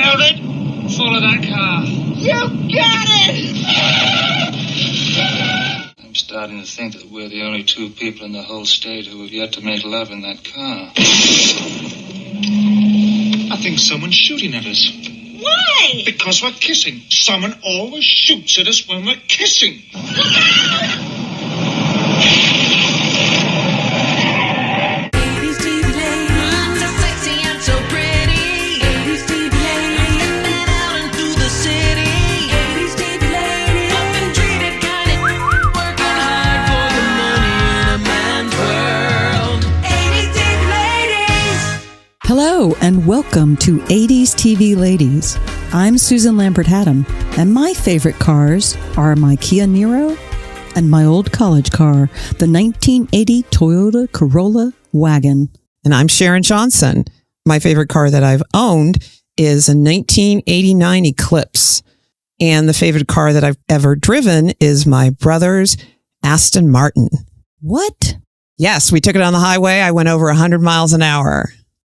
nailed it. Follow that car. You got it! I'm starting to think that we're the only two people in the whole state who have yet to make love in that car. I think someone's shooting at us. Why? Because we're kissing. Someone always shoots at us when we're kissing. Hello and welcome to 80s TV Ladies. I'm Susan Lambert-Haddam, and my favorite cars are my Kia Niro and my old college car, the 1980 Toyota Corolla wagon. And I'm Sharon Johnson. My favorite car that I've owned is a 1989 Eclipse. And the favorite car that I've ever driven is my brother's Aston Martin. What? Yes, we took it on the highway. I went over 100 miles an hour.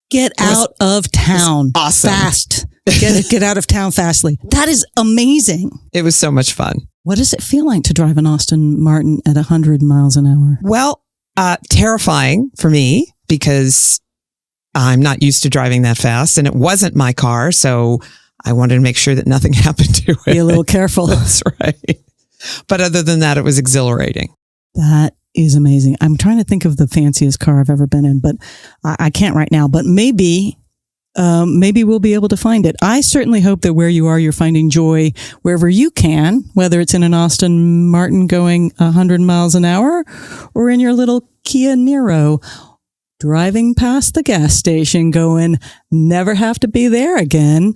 Get out of town. Awesome. Fast. Get out of town fastly. That is amazing. It was so much fun. What does it feel like to drive an Aston Martin at 100 miles an hour? Well, terrifying for me because I'm not used to driving that fast and it wasn't my car. So I wanted to make sure that nothing happened to it. Be a little careful. That's right. But other than that, it was exhilarating. That is amazing. I'm trying to think of the fanciest car I've ever been in, but I can't right now. But maybe we'll be able to find it. I certainly hope that where you are, you're finding joy wherever you can, whether it's in an Aston Martin going 100 miles an hour or in your little Kia Niro driving past the gas station going, never have to be there again.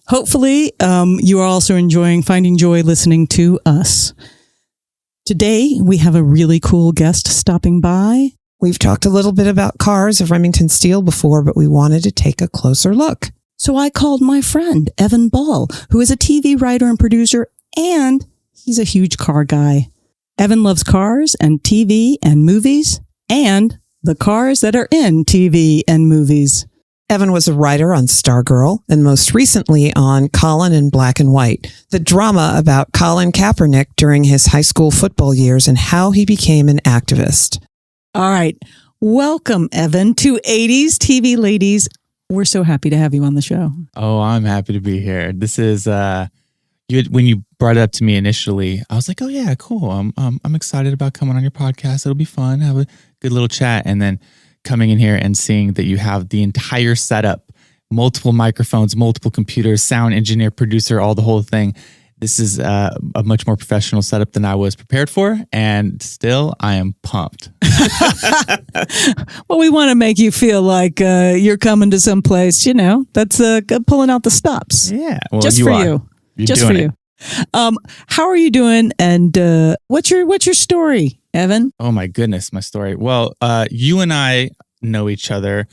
Hopefully, you are also finding joy listening to us. Today, we have a really cool guest stopping by. We've talked a little bit about Cars of Remington Steele before, but we wanted to take a closer look. So I called my friend, Evan Ball, who is a TV writer and producer, and he's a huge car guy. Evan loves cars and TV and movies, and the cars that are in TV and movies. Evan was a writer on Stargirl and most recently on Colin in Black and White, the drama about Colin Kaepernick during his high school football years and how he became an activist. All right. Welcome, Evan, to 80s TV Ladies. We're so happy to have you on the show. Oh, I'm happy to be here. This is when you brought it up to me initially, I was like, oh yeah, cool. I'm excited about coming on your podcast. It'll be fun. Have a good little chat. And then coming in here and seeing that you have the entire setup, multiple microphones, multiple computers, sound engineer, producer, all the whole thing. This is a much more professional setup than I was prepared for. And still, I am pumped. Well, we want to make you feel like you're coming to some place, that's pulling out the stops. Yeah. Well, just for you. You're just doing for you. How are you doing? And what's your story, Evan? Oh my goodness, my story. Well, you and I know each other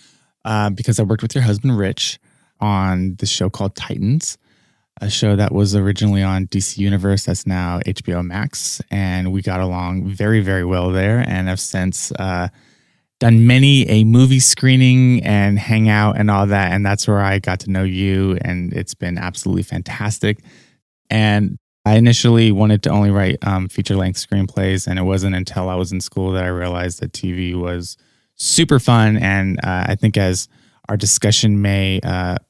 because I worked with your husband, Rich, on the show called Titans, a show that was originally on DC Universe that's now HBO Max. And we got along very, very well there and have since done many a movie screening and hangout and all that. And that's where I got to know you. And it's been absolutely fantastic. And I initially wanted to only write feature-length screenplays, and it wasn't until I was in school that I realized that TV was super fun. And I think as our discussion may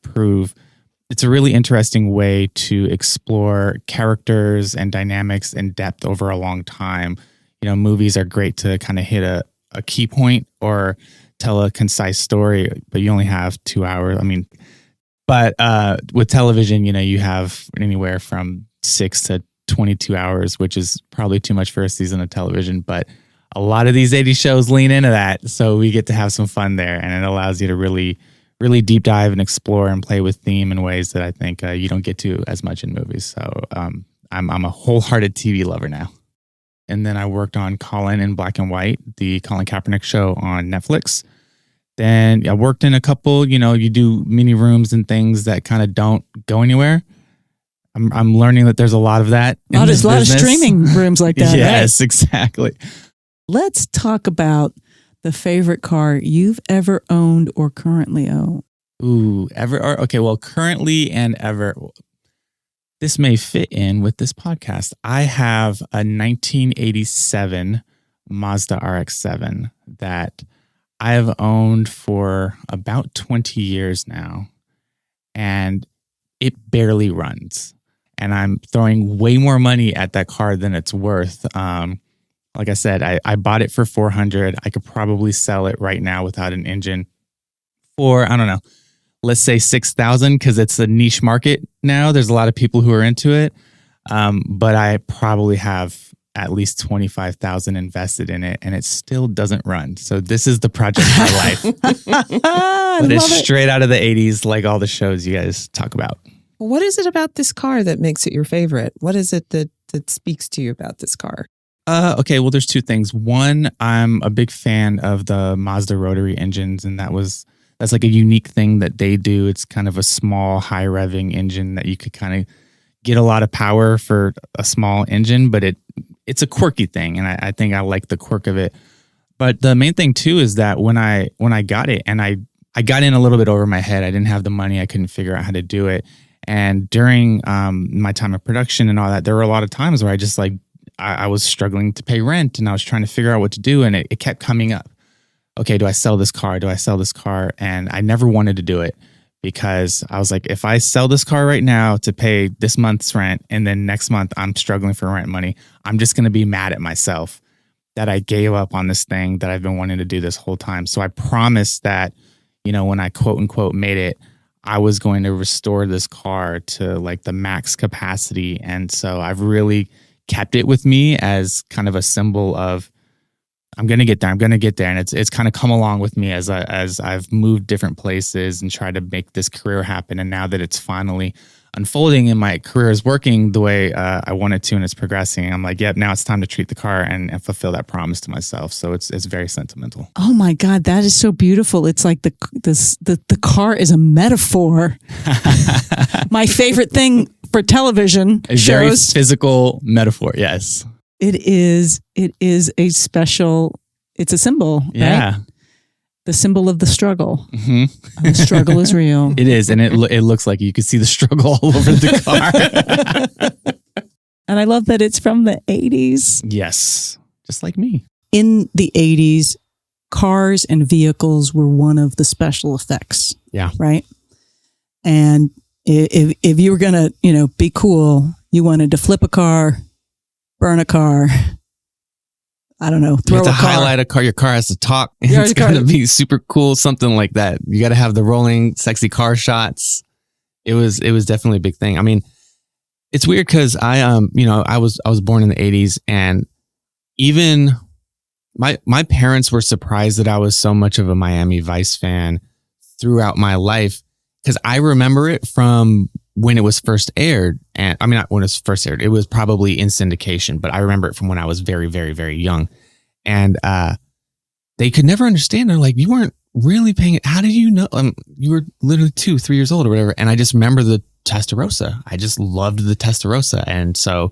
prove, it's a really interesting way to explore characters and dynamics in depth over a long time. Movies are great to kind of hit a key point or tell a concise story, but you only have 2 hours. But with television, you have anywhere from 6 to 22 hours, which is probably too much for a season of television. But a lot of these 80 shows lean into that. So we get to have some fun there. And it allows you to really, really deep dive and explore and play with theme in ways that I think you don't get to as much in movies. So I'm a wholehearted TV lover now. And then I worked on Colin in Black and White, the Colin Kaepernick show on Netflix. Then I worked in a couple, you do mini rooms and things that kind of don't go anywhere. I'm learning that there's a lot of that. There's a lot of streaming rooms like that. Yes, right? Exactly. Let's talk about the favorite car you've ever owned or currently own. Ooh, okay, well, currently and ever. This may fit in with this podcast. I have a 1987 Mazda RX7 that I have owned for about 20 years now, and it barely runs. And I'm throwing way more money at that car than it's worth. Like I said, I bought it for $400. I could probably sell it right now without an engine for, I don't know, let's say $6,000, because it's a niche market now. There's a lot of people who are into it. But I probably have at least $25,000 invested in it, and it still doesn't run. So this is the project of my life. But it's straight out of the 80s, like all the shows you guys talk about. What is it about this car that makes it your favorite? What is it that speaks to you about this car? Okay, well, there's two things. One, I'm a big fan of the Mazda rotary engines, and that's like a unique thing that they do. It's kind of a small, high revving engine that you could kind of get a lot of power for a small engine, but it's a quirky thing, and I think I like the quirk of it. But the main thing too is that when I got it, and I got in a little bit over my head. I didn't have the money. I couldn't figure out how to do it. And during my time of production and all that, there were a lot of times where I was struggling to pay rent, and I was trying to figure out what to do, and it kept coming up. Okay, do I sell this car? Do I sell this car? And I never wanted to do it, because I was like, if I sell this car right now to pay this month's rent, and then next month I'm struggling for rent money, I'm just going to be mad at myself that I gave up on this thing that I've been wanting to do this whole time. So I promised that, when I quote unquote made it, I was going to restore this car to like the max capacity. And so I've really kept it with me as kind of a symbol of, I'm going to get there. I'm going to get there. And it's kind of come along with me as I've moved different places and tried to make this career happen. And now that it's finally unfolding and my career is working the way I want it to, and it's progressing, I'm like, yep, now it's time to treat the car and fulfill that promise to myself. So it's very sentimental. Oh my God, that is so beautiful. It's like the car is a metaphor. My favorite thing for television a shows. Very physical metaphor, yes. It is a special, it's a symbol, yeah. Right? The symbol of the struggle. Mm-hmm. The struggle is real. It is, and it looks like you can see the struggle all over the car. And I love that it's from the 80s. Yes, just like me. In the 80s, cars and vehicles were one of the special effects. Yeah. Right? And if you were going to, be cool, you wanted to flip a car, burn a car, I don't know, throw a car. Highlight a car. Your car has to talk. It's going to be super cool, something like that. You got to have the rolling, sexy car shots. It was definitely a big thing. I mean, it's weird because I was born in the 80s, and even my parents were surprised that I was so much of a Miami Vice fan throughout my life, because I remember it from when it was first aired. And I mean, not when it was first aired, it was probably in syndication, but I remember it from when I was very, very, very young. And they could never understand. They're like, you weren't really paying it. How did you know? You were literally 2-3 years old or whatever. And I just remember the Testarossa. I just loved the Testarossa. And so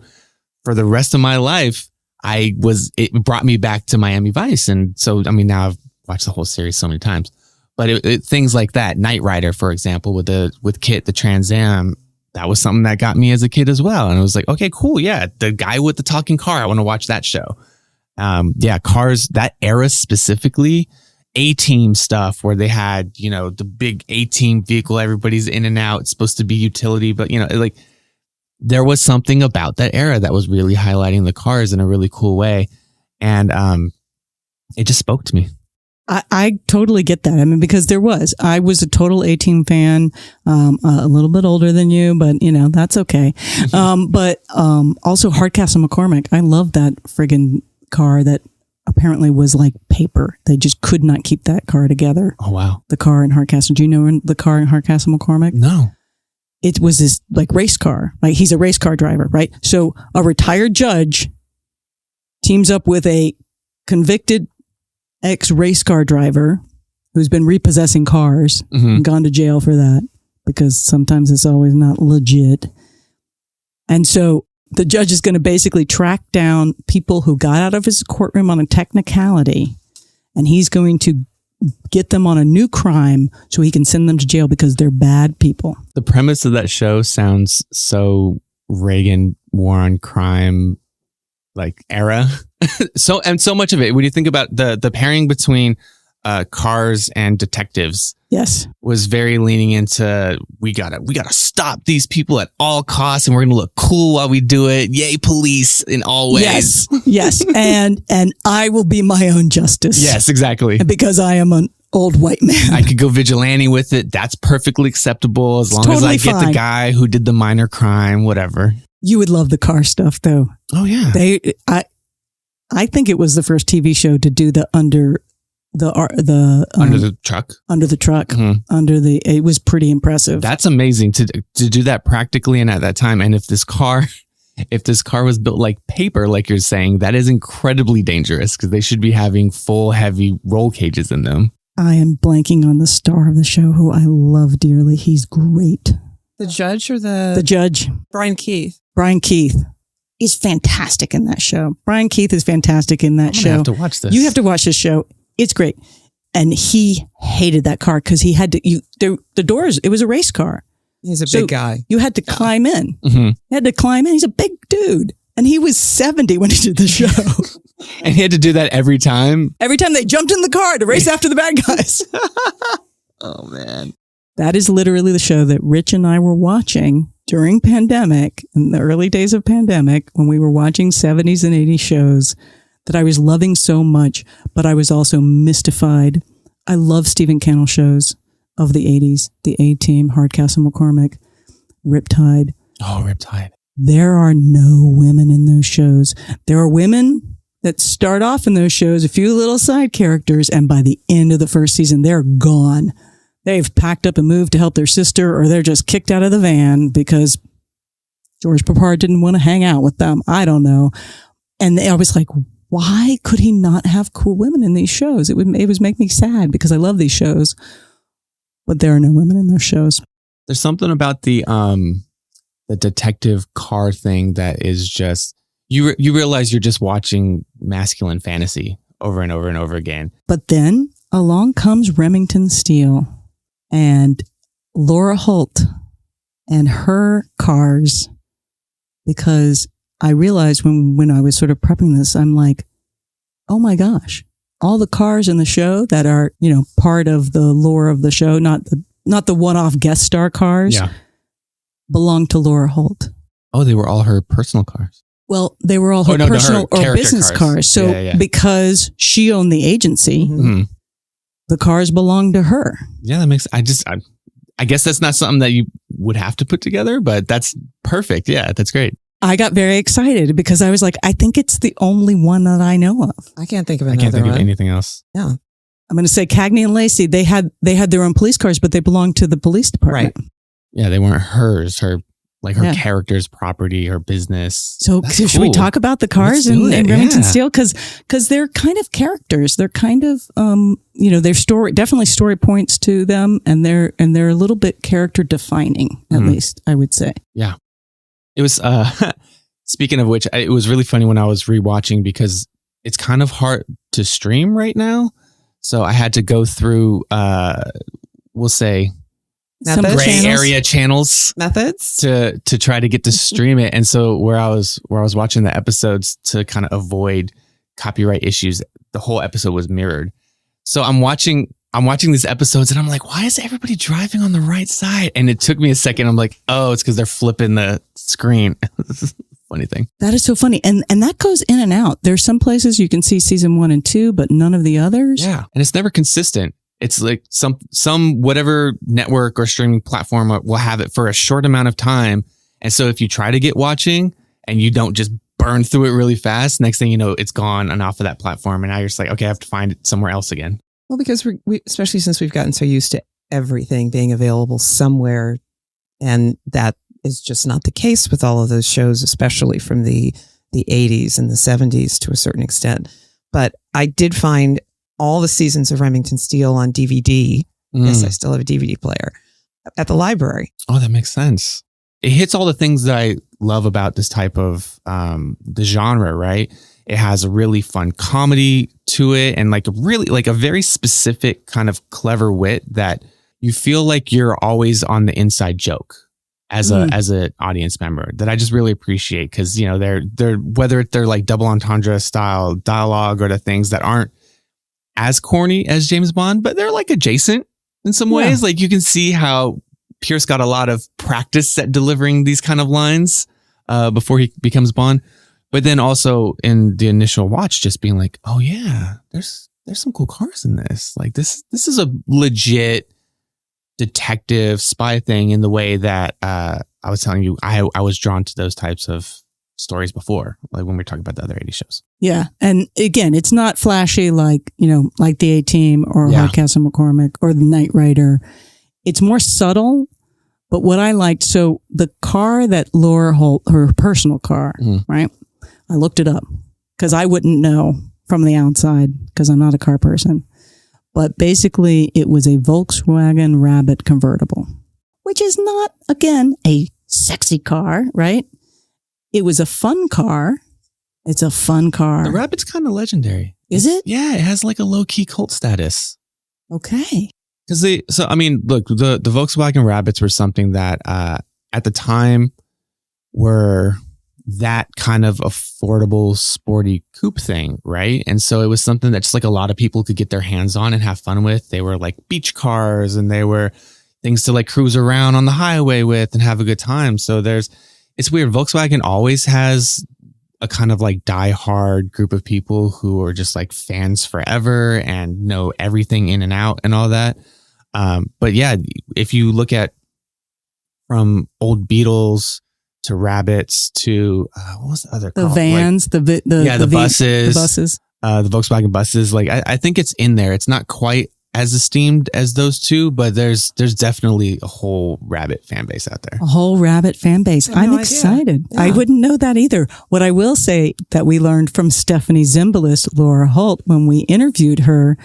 for the rest of my life, it brought me back to Miami Vice. And so, I mean, now I've watched the whole series so many times. But things like that, Knight Rider, for example, with Kit, the Trans Am, that was something that got me as a kid as well. And it was like, okay, cool. Yeah. The guy with the talking car. I want to watch that show. Cars, that era specifically, A-Team stuff where they had, the big A-Team vehicle, everybody's in and out. It's supposed to be utility, but there was something about that era that was really highlighting the cars in a really cool way. And, it just spoke to me. I totally get that. I mean, because I was a total A-Team fan, a little bit older than you, but that's okay. But also Hardcastle McCormick. I love that friggin' car that apparently was like paper. They just could not keep that car together. Oh, wow. The car in Hardcastle. Do you know the car in Hardcastle McCormick? No. It was this like race car. Like he's a race car driver, right? So a retired judge teams up with a convicted ex-race car driver who's been repossessing cars and gone to jail for that, because sometimes it's always not legit. And so the judge is going to basically track down people who got out of his courtroom on a technicality, and he's going to get them on a new crime so he can send them to jail because they're bad people. The premise of that show sounds so Reagan war on crime like era. So much of it, when you think about the pairing between cars and detectives, yes, was very leaning into we gotta stop these people at all costs, and we're gonna look cool while we do it. Yay, police in all ways. Yes, and I will be my own justice. Yes, exactly. Because I am an old white man. I could go vigilante with it. That's perfecly acceptable as long as I get the guy who did the minor crime, whatever. You would love the car stuff, though. Oh yeah, I think it was the first TV show to do the under the truck. Mm-hmm. It was pretty impressive. That's amazing to do that practically and at that time. And if this car was built like paper, like you're saying, that is incredibly dangerous because they should be having full heavy roll cages in them. I am blanking on the star of the show who I love dearly. He's great. The judge or the judge? Brian Keith. Brian Keith is fantastic in that show. Brian Keith is fantastic in that show. I have to watch this. You have to watch this show. It's great. And he hated that car because he had to, the doors, it was a race car. He's a big guy. You had to climb in. Mm-hmm. You had to climb in. He's a big dude. And he was 70 when he did the show. And he had to do that every time? Every time they jumped in the car to race after the bad guys. Oh, man. That is literally the show that Rich and I were watching during pandemic, in the early days of pandemic, when we were watching 70s and 80s shows that I was loving so much, but I was also mystified. I love Stephen Cannell shows of the 80s, the A-Team, Hardcastle, McCormick, Riptide. Oh, Riptide. There are no women in those shows. There are women that start off in those shows, a few little side characters, and by the end of the first season, they're gone. They've packed up and moved to help their sister, or they're just kicked out of the van because George Papard didn't want to hang out with them. I don't know. And I was like, why could he not have cool women in these shows? It would make me sad because I love these shows, but there are no women in those shows. There's something about the detective car thing that is just, you realize you're just watching masculine fantasy over and over and over again. But then along comes Remington Steele and Laura Holt and her cars, because I realized when I was sort of prepping this, I'm like, oh my gosh, all the cars in the show that are, part of the lore of the show, not the one-off guest star cars, belong to Laura Holt. Oh, they were all her personal cars. Well, they were all her personal or business cars. So because she owned the agency, mm-hmm. the cars belonged to her. Yeah, that makes, I guess that's not something that you would have to put together, but that's perfect. Yeah, that's great. I got very excited because I was like, I think it's the only one that I know of. I can't think of another I can't think one. of anything else. Yeah. I'm going to say Cagney and Lacey, they had their own police cars, but they belonged to the police department. Right. Yeah, they weren't hers. Her character's property, her business. So should we talk about the cars in Remington Steele? Because they're kind of characters. They're kind of, their story, definitely story points to them, and they're a little bit character defining, at least, I would say. Yeah. It was, speaking of which, it was really funny when I was rewatching because it's kind of hard to stream right now. So I had to go through, we'll say, some gray area channels methods to try to get to stream it. And so where I was watching the episodes to kind of avoid copyright issues, the whole episode was mirrored. So I'm watching these episodes and I'm like, why is everybody driving on the right side? And it took me a second. I'm like, oh, it's because they're flipping the screen. Funny thing. That is so funny. And that goes in and out. There's some places you can see season 1 and 2, but none of the others. Yeah. And it's never consistent. It's like some whatever network or streaming platform will have it for a short amount of time. And so if you try to get watching and you don't just burn through it really fast, next thing you know, it's gone and off of that platform. And now you're just like, okay, I have to find it somewhere else again. Well, because we especially since we've gotten so used to everything being available somewhere, and that is just not the case with all of those shows, especially from the 80s and the 70s to a certain extent. But I did find all the seasons of Remington Steele on DVD. Yes, I still have a DVD player at the library. Oh, that makes sense. It hits all the things that I love about this type of the genre, right? It has a really fun comedy to it, and like a very specific kind of clever wit that you feel like you're always on the inside joke as an audience member, that I just really appreciate, because they're whether they're like double entendre style dialogue or the things that aren't as corny as James Bond, but they're like adjacent in some ways. Like you can see how Pierce got a lot of practice at delivering these kind of lines before he becomes Bond. But then also in the initial watch, just being like, oh yeah, there's some cool cars in this. Like this is a legit detective spy thing in the way that I was telling you, I was drawn to those types of stories before, like when we were talking about the other 80 shows. Yeah. And again, it's not flashy like the A-Team or Hardcastle McCormick or the Knight Rider. It's more subtle. But what I liked, so the car that Laura Holt, her personal car, right? I looked it up because I wouldn't know from the outside because I'm not a car person. But basically, it was a Volkswagen Rabbit Convertible, which is not, again, a sexy car, right? It was a fun car. It's a fun car. The Rabbit's kind of legendary. Is it? Yeah, it has like a low-key cult status. Okay. Because look, the Volkswagen Rabbits were something that at the time were that kind of affordable, sporty coupe thing, right? And so it was something that just like a lot of people could get their hands on and have fun with. They were like beach cars, and they were things to like cruise around on the highway with and have a good time. So it's weird. Volkswagen always has a kind of like die-hard group of people who are just like fans forever and know everything in and out and all that. But yeah, if you look at from old Beetles to Rabbits to what was the other the called? vans, like, the buses, the Volkswagen buses. Like I think it's in there. It's not quite as esteemed as those two, but there's definitely a whole Rabbit fan base out there. A whole Rabbit fan base. I'm excited. Yeah. I wouldn't know that either. What I will say that we learned from Stephanie Zimbalist, Laura Holt, when we interviewed her,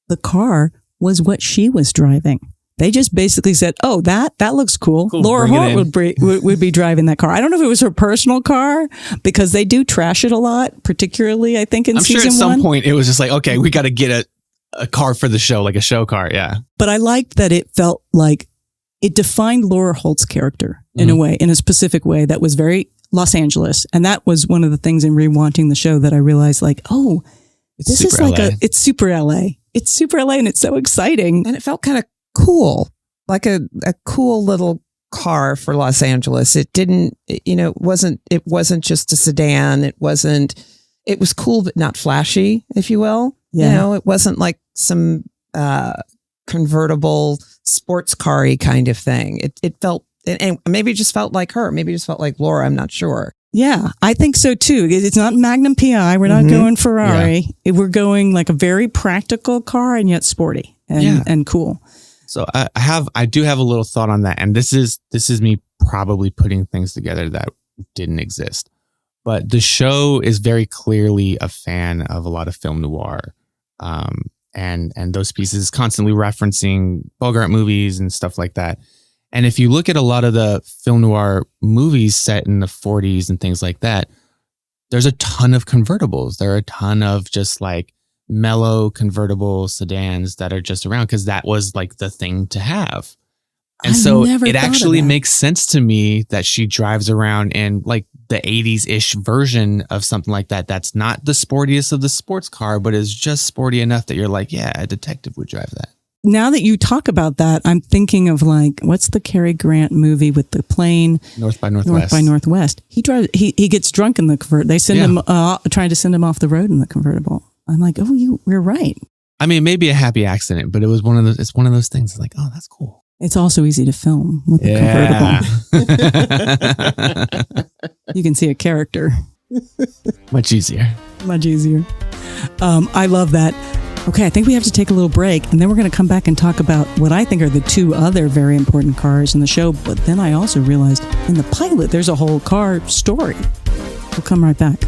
the car was what she was driving. They just basically said, "Oh, that looks cool." Laura Holt would be driving that car. I don't know if it was her personal car because they do trash it a lot, particularly I think in season 1. I'm sure at some point it was just like, okay, we got to get a car for the show, like a show car. Yeah. But I liked that it felt like it defined Laura Holt's character in a way, in a specific way that was very Los Angeles. And that was one of the things in rewatching the show that I realized like, oh, this is like it's super LA. It's super LA and it's so exciting. And it felt kind of cool, like a cool little car for Los Angeles. It didn't, it wasn't just a sedan. It was cool, but not flashy, if you will. Yeah. It wasn't like some convertible sports car-y kind of thing. It felt, and maybe it just felt like her. Maybe it just felt like Laura. I'm not sure. Yeah, I think so too. It's not Magnum PI. We're not going Ferrari. Yeah. We're going like a very practical car and yet sporty and cool. So I do have a little thought on that. And this is me probably putting things together that didn't exist. But the show is very clearly a fan of a lot of film noir. And those pieces constantly referencing Bogart movies and stuff like that. And if you look at a lot of the film noir movies set in the 40s and things like that, there's a ton of convertibles. There are a ton of just like mellow convertible sedans that are just around because that was like the thing to have. And so it actually makes sense to me that she drives around in like the 80s-ish version of something like that. That's not the sportiest of the sports car, but is just sporty enough that you're like, yeah, a detective would drive that. Now that you talk about that, I'm thinking of like, what's the Cary Grant movie with the plane? North by Northwest. North by Northwest. He gets drunk in the convertible. They send him, trying to send him off the road in the convertible. I'm like, oh, you're right. I mean, maybe a happy accident, but it's one of those things. It's like, oh, that's cool. It's also easy to film with the convertible. You can see a character. Much easier. Much easier. I love that. Okay, I think we have to take a little break, and then we're going to come back and talk about what I think are the two other very important cars in the show. But then I also realized in the pilot, there's a whole car story. We'll come right back.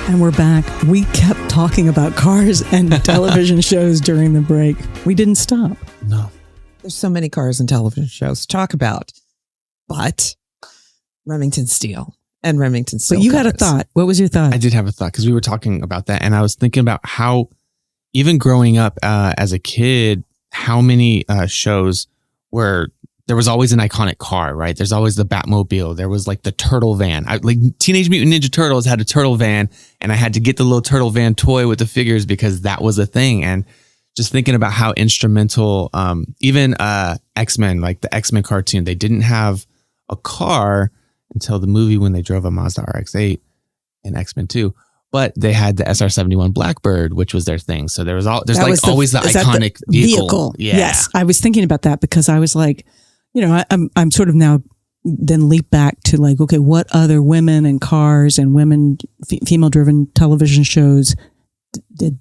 And we're back. We kept talking about cars and television shows during the break. We didn't stop. No. There's so many cars and television shows to talk about. But Remington Steele and Remington Steele. But you had a cars. thought. What was your thought? I did have a thought because we were talking about that, and I was thinking about how, even growing up as a kid, how many shows where there was always an iconic car, right? There's always the Batmobile. There was like the turtle van. Like Teenage Mutant Ninja Turtles had a turtle van, and I had to get the little turtle van toy with the figures because that was a thing. And just thinking about how instrumental, even X-Men, like the X-Men cartoon, they didn't have a car until the movie when they drove a Mazda RX-8 in X-Men 2. But they had the SR-71 Blackbird, which was their thing. So there's always the iconic vehicle. Yeah. Yes, I was thinking about that because I was like, I'm sort of now then leap back to like, okay, what other women and cars and women female driven television shows did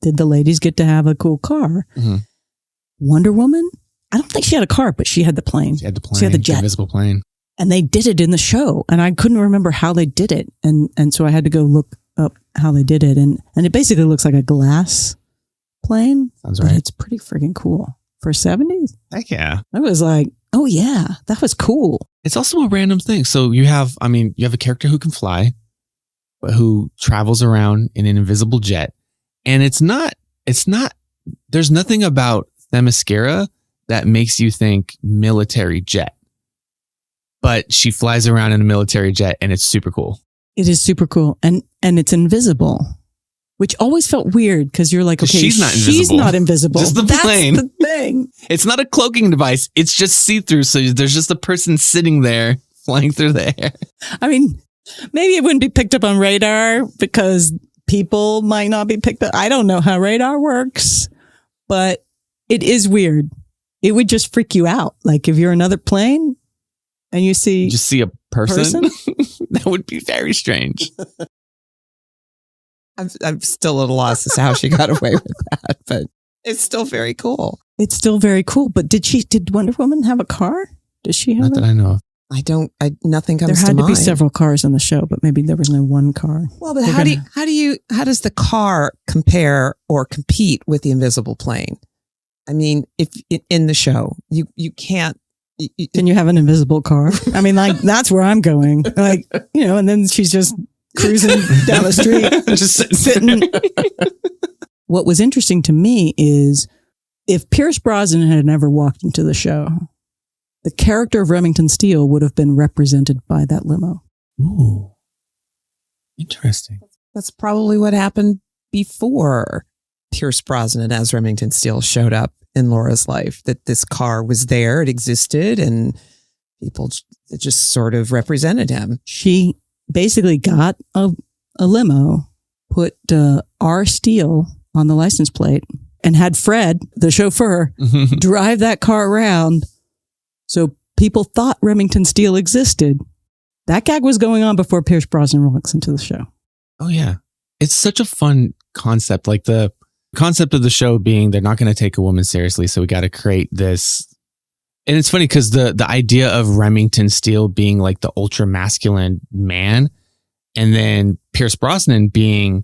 the ladies get to have a cool car? Mm-hmm. Wonder Woman? I don't think she had a car, but she had the plane. She had the plane. She had the jet. Invisible plane. And they did it in the show, and I couldn't remember how they did it, and so I had to go look up how they did it, and it basically looks like a glass plane. Sounds but right. It's pretty freaking cool for 70s. Heck yeah. I was like, oh yeah, that was cool. It's also a random thing. So you have a character who can fly, but who travels around in an invisible jet, and it's not. There's nothing about Themyscira that makes you think military jet. But she flies around in a military jet, and it's super cool. It is super cool, and it's invisible, which always felt weird because you're like, okay, she's not invisible. Just the plane. That's the thing. It's not a cloaking device. It's just see-through. So there's just a person sitting there flying through the air. I mean, maybe it wouldn't be picked up on radar because people might not be picked up. I don't know how radar works, but it is weird. It would just freak you out. Like if you're another plane and you just see a person? That would be very strange. I'm still at a loss as to how she got away with that, but it's still very cool. It's still very cool. But did Wonder Woman have a car? Does she have Not that I know of. Nothing comes to mind. There had to be several cars in the show, but maybe there was no one car. Well, but how does the car compare or compete with the invisible plane? I mean, if in the show, you can't. Can you have an invisible car? I mean, like, that's where I'm going. Like, and then she's just cruising down the street, just sitting. What was interesting to me is if Pierce Brosnan had never walked into the show, the character of Remington Steele would have been represented by that limo. Ooh, interesting. That's probably what happened before Pierce Brosnan as Remington Steele showed up in Laura's life, that this car was there, it existed, and people just sort of represented him. She basically got a limo, put R. Steele on the license plate, and had Fred, the chauffeur, drive that car around. So people thought Remington Steele existed. That gag was going on before Pierce Brosnan walks into the show. Oh, yeah. It's such a fun concept. Like the concept of the show being they're not going to take a woman seriously, so we got to create this. And it's funny because the idea of Remington Steele being like the ultra masculine man, and then Pierce Brosnan being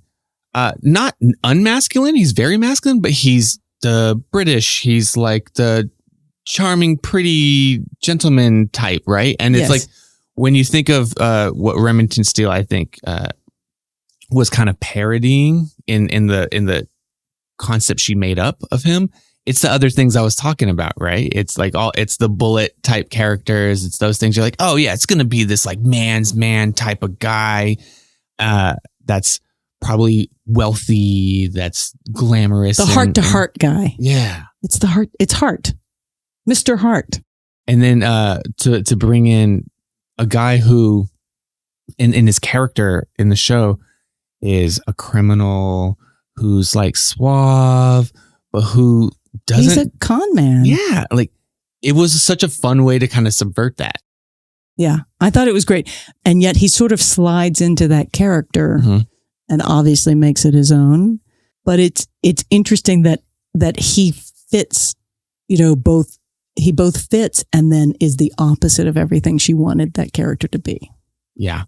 not unmasculine, he's very masculine, but he's the British, he's like the charming, pretty gentleman type, right? And it's like when you think of what Remington Steele, I think was kind of parodying in the concept she made up of him, it's the other things I was talking about, right? It's like it's the bullet type characters. It's those things. You're like, oh yeah, it's going to be this like man's man type of guy that's probably wealthy, that's glamorous. The heart to heart guy. Yeah. It's the heart. It's Heart. Mr. Hart. And then to bring in a guy who in his character in the show is a criminal who's like suave, but who doesn't. He's a con man. Yeah. Like it was such a fun way to kind of subvert that. Yeah. I thought it was great. And yet he sort of slides into that character and obviously makes it his own. But it's interesting that he fits, both. He both fits and then is the opposite of everything she wanted that character to be. Yeah.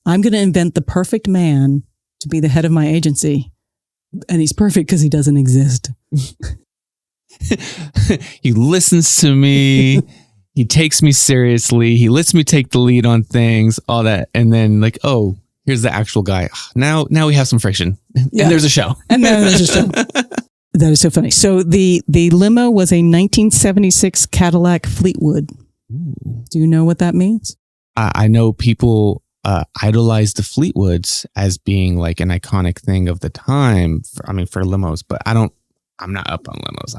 I'm going to invent the perfect man to be the head of my agency. And he's perfect because he doesn't exist. He listens to me. he takes me seriously. He lets me take the lead on things, all that. And then like, oh, here's the actual guy. Now we have some friction. Yeah. And there's a show. And then there's a show. That is so funny. So the limo was a 1976 Cadillac Fleetwood. Ooh. Do you know what that means? I know people idolize the Fleetwoods as being like an iconic thing of the time. For limos, but I'm not up on limos.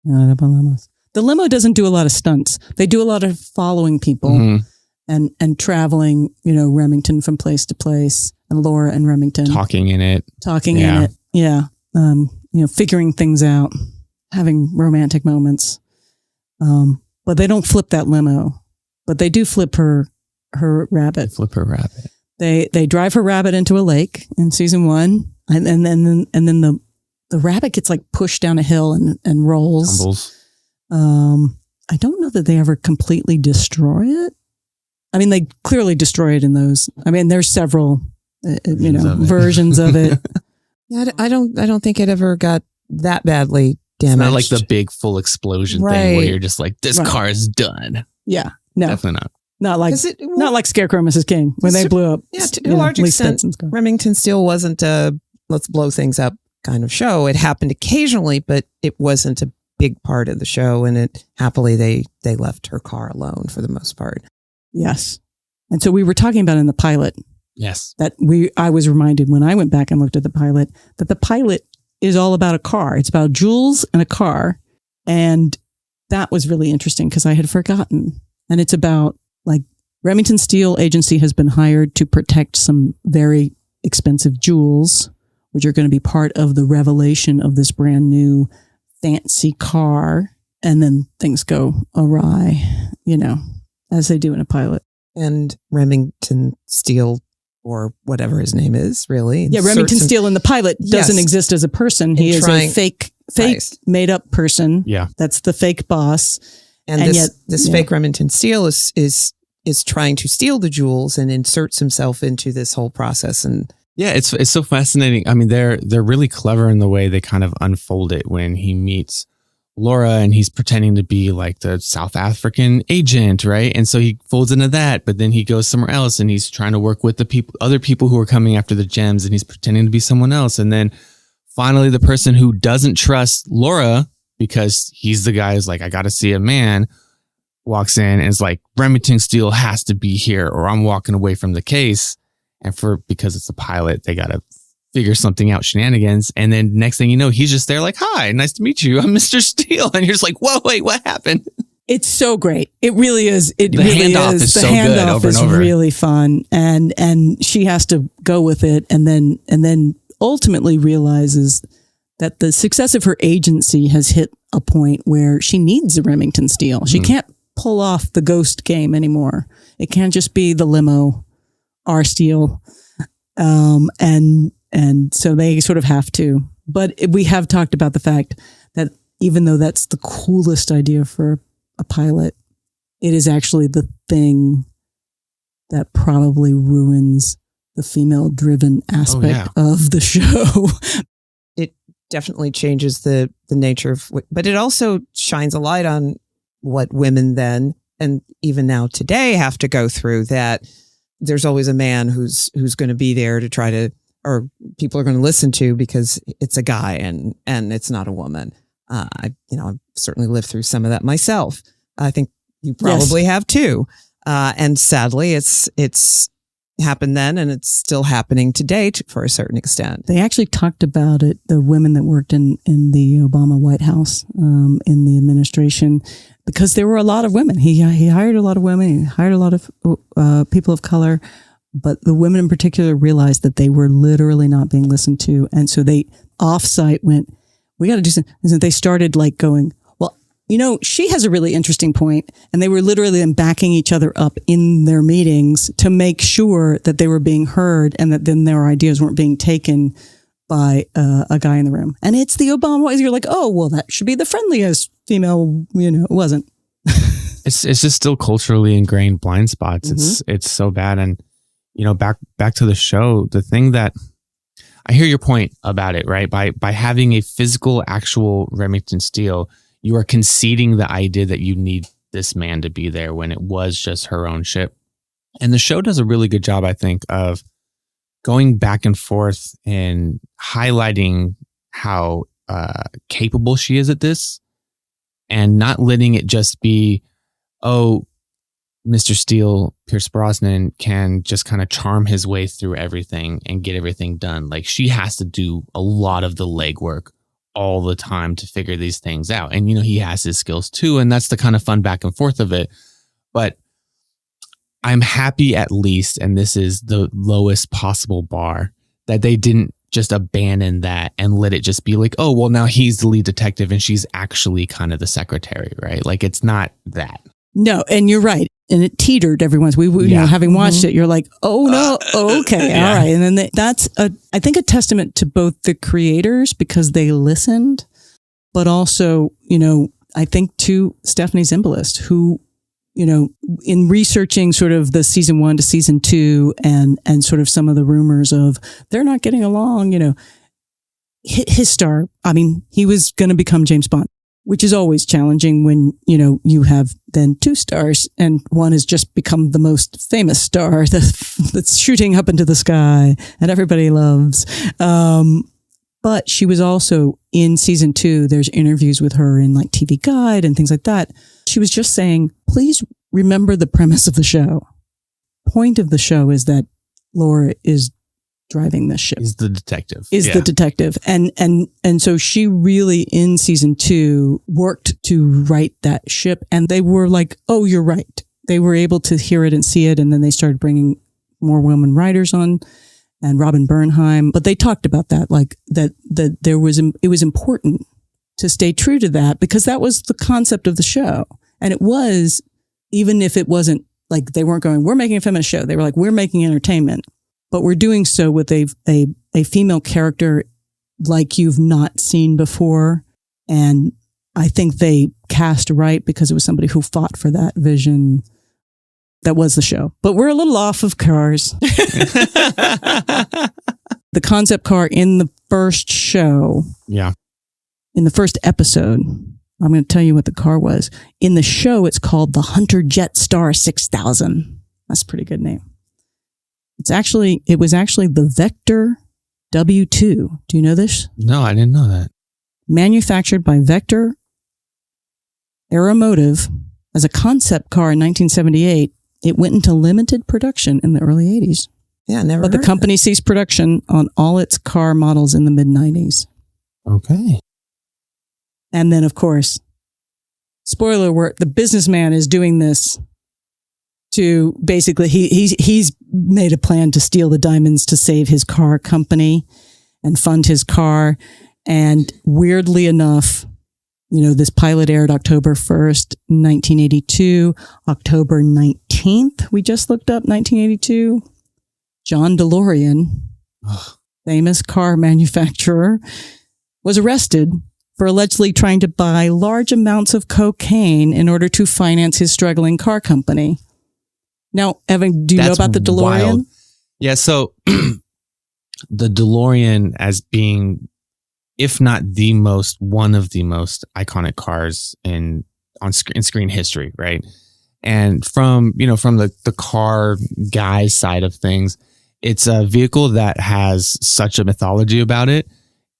Not up on limos. The limo doesn't do a lot of stunts. They do a lot of following people and traveling, Remington from place to place, and Laura and Remington. Talking in it. Yeah. Figuring things out, having romantic moments. But they don't flip that limo, but they do flip her rabbit. They drive her rabbit into a lake in season 1. And then the rabbit gets like pushed down a hill and rolls. Tumbles. I don't know that they ever completely destroy it. I mean, they clearly destroy it in those. I mean, there's several, versions of it. Yeah, I don't think it ever got that badly damaged. It's not like the big full explosion thing where you're just like, this car is done. Yeah, no, definitely not. Not like Scarecrow and Mrs. King when they blew up. Yeah, to a large extent, Remington Steele wasn't a let's blow things up kind of show. It happened occasionally, but it wasn't a big part of the show. And happily they left her car alone for the most part. Yes. And so we were talking about in the pilot. Yes. I was reminded when I went back and looked at the pilot that the pilot is all about a car. It's about jewels and a car. And that was really interesting because I had forgotten. And it's about like Remington Steele Agency has been hired to protect some very expensive jewels, which are going to be part of the revelation of this brand new fancy car. And then things go awry, as they do in a pilot. And Remington Steele, or whatever his name is, really. Yeah, Remington Steele in the pilot doesn't exist as a person. He is a fake made up person. Yeah. That's the fake boss. And this fake Remington Steele is trying to steal the jewels and inserts himself into this whole process. And yeah, it's so fascinating. I mean, they're really clever in the way they kind of unfold it when he meets Laura and he's pretending to be like the South African agent, right? And so he folds into that, but then he goes somewhere else and he's trying to work with other people who are coming after the gems, and he's pretending to be someone else. And then finally the person who doesn't trust Laura because he's the guy who's like, I got to see a man, walks in and is like, Remington Steele has to be here or I'm walking away from the case. And because it's a pilot, they got to figure something out, shenanigans. And then next thing you know, he's just there like, hi, nice to meet you. I'm Mr. Steele. And you're just like, whoa, wait, what happened? It's so great. It really is. The handoff is so good over and over. Really fun. And she has to go with it. And then ultimately realizes that the success of her agency has hit a point where she needs a Remington Steele. She can't pull off the ghost game anymore. It can't just be the limo, our Steele. And so they sort of have to. But we have talked about the fact that even though that's the coolest idea for a pilot, it is actually the thing that probably ruins the female-driven aspect of the show. It definitely changes the nature of, but it also shines a light on what women then and even now today have to go through, that there's always a man who's going to be there to try to, or people are going to listen to because it's a guy and it's not a woman. I've certainly lived through some of that myself. I think you probably have too. And sadly, it's happened then and it's still happening today for a certain extent. They actually talked about it, the women that worked in the Obama White House, in the administration, because there were a lot of women. He hired a lot of women. He hired a lot of people of color, but the women in particular realized that they were literally not being listened to. And so they offsite went, we got to do something. And they started like going, well, she has a really interesting point. And they were literally then backing each other up in their meetings to make sure that they were being heard and that then their ideas weren't being taken by a guy in the room. And it's the Obama White House. You're like, oh, well, that should be the friendliest female, it wasn't. It's just still culturally ingrained blind spots. Mm-hmm. It's so bad. And, back to the show, the thing that I hear your point about it, right? By having a physical, actual Remington Steele, you are conceding the idea that you need this man to be there when it was just her own ship. And the show does a really good job, I think, of going back and forth and highlighting how capable she is at this and not letting it just be, oh, Mr. Steele, Pierce Brosnan, can just kind of charm his way through everything and get everything done. Like, she has to do a lot of the legwork all the time to figure these things out. And, he has his skills too. And that's the kind of fun back and forth of it. But I'm happy, at least, and this is the lowest possible bar, that they didn't just abandon that and let it just be like, oh, well, now he's the lead detective and she's actually kind of the secretary, right? Like, it's not that. No, and you're right. And it teetered every once. Having watched it, you're like, oh no, okay, all right. And then that's I think a testament to both the creators because they listened, but also, I think to Stephanie Zimbalist, who, in researching sort of the season 1 to season 2 and sort of some of the rumors of they're not getting along, his star. I mean, he was going to become James Bond, which is always challenging when, you have then 2 stars and one has just become the most famous star that's shooting up into the sky and everybody loves. But she was also in season 2. There's interviews with her in like TV Guide and things like that. She was just saying, please remember the premise of the show. Point of the show is that Laura is driving this ship. Is the detective. The detective. And so she really in season 2 worked to write that ship. And they were like, oh, you're right. They were able to hear it and see it. And then they started bringing more women writers on and Robin Bernheim. But they talked about that, like that it was important to stay true to that because that was the concept of the show. And it was, even if it wasn't like they weren't going, we're making a feminist show. They were like, we're making entertainment. But we're doing so with a female character like you've not seen before. And I think they cast right because it was somebody who fought for that vision. That was the show. But we're a little off of cars. The concept car in the first show. Yeah. In the first episode, I'm going to tell you what the car was. In the show, it's called the Hunter Jetstar 6000. That's a pretty good name. It was actually the Vector W2. Do you know this? No, I didn't know that. Manufactured by Vector Aeromotive as a concept car in 1978. It went into limited production in the early 80s. Yeah, never. But the company ceased production on all its car models in the mid 90s. Okay. And then, of course, spoiler alert, the businessman is doing this to basically, he's made a plan to steal the diamonds to save his car company and fund his car. And weirdly enough, this pilot aired October 1st, 1982, October 19th. We just looked up 1982. John DeLorean, famous car manufacturer, was arrested for allegedly trying to buy large amounts of cocaine in order to finance his struggling car company. Now, Evan, do you know about the DeLorean? Wild. Yeah, so the DeLorean as being, if not one of the most iconic cars in screen history, right? And from the car guy side of things, it's a vehicle that has such a mythology about it.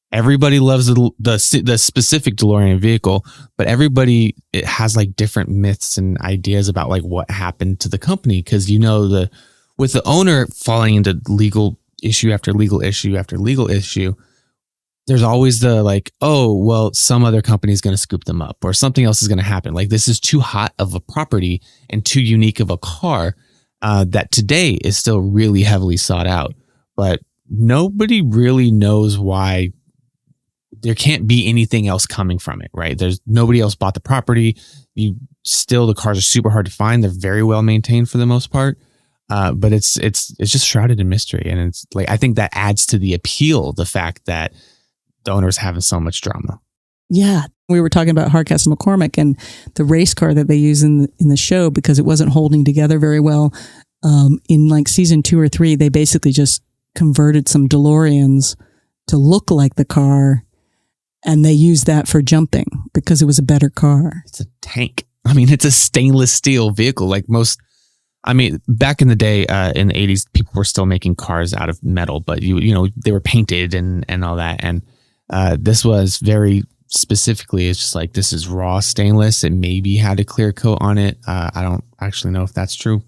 Everybody loves the specific DeLorean vehicle, but it has like different myths and ideas about like what happened to the company. Cause with the owner falling into legal issue after legal issue after legal issue, there's always the like, oh, well, some other company is going to scoop them up or something else is going to happen. Like this is too hot of a property and too unique of a car that today is still really heavily sought out. But nobody really knows why. There can't be anything else coming from it, right? There's nobody else bought the property. The cars are super hard to find. They're very well maintained for the most part. But it's just shrouded in mystery. And it's like, I think that adds to the appeal, the fact that the owner's having so much drama. Yeah. We were talking about Hardcastle McCormick and the race car that they use in the show because it wasn't holding together very well. In like season 2 or 3, they basically just converted some DeLoreans to look like the car. And they used that for jumping because it was a better car. It's a tank. I mean, it's a stainless steel vehicle. Like most, I mean, back in the day, in the 80s, people were still making cars out of metal, but you know, they were painted and all that. And this was very specifically, it's just like, this is raw stainless. It maybe had a clear coat on it. I don't actually know if that's true,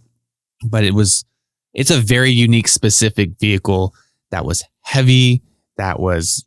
but it's a very unique, specific vehicle that was heavy, that was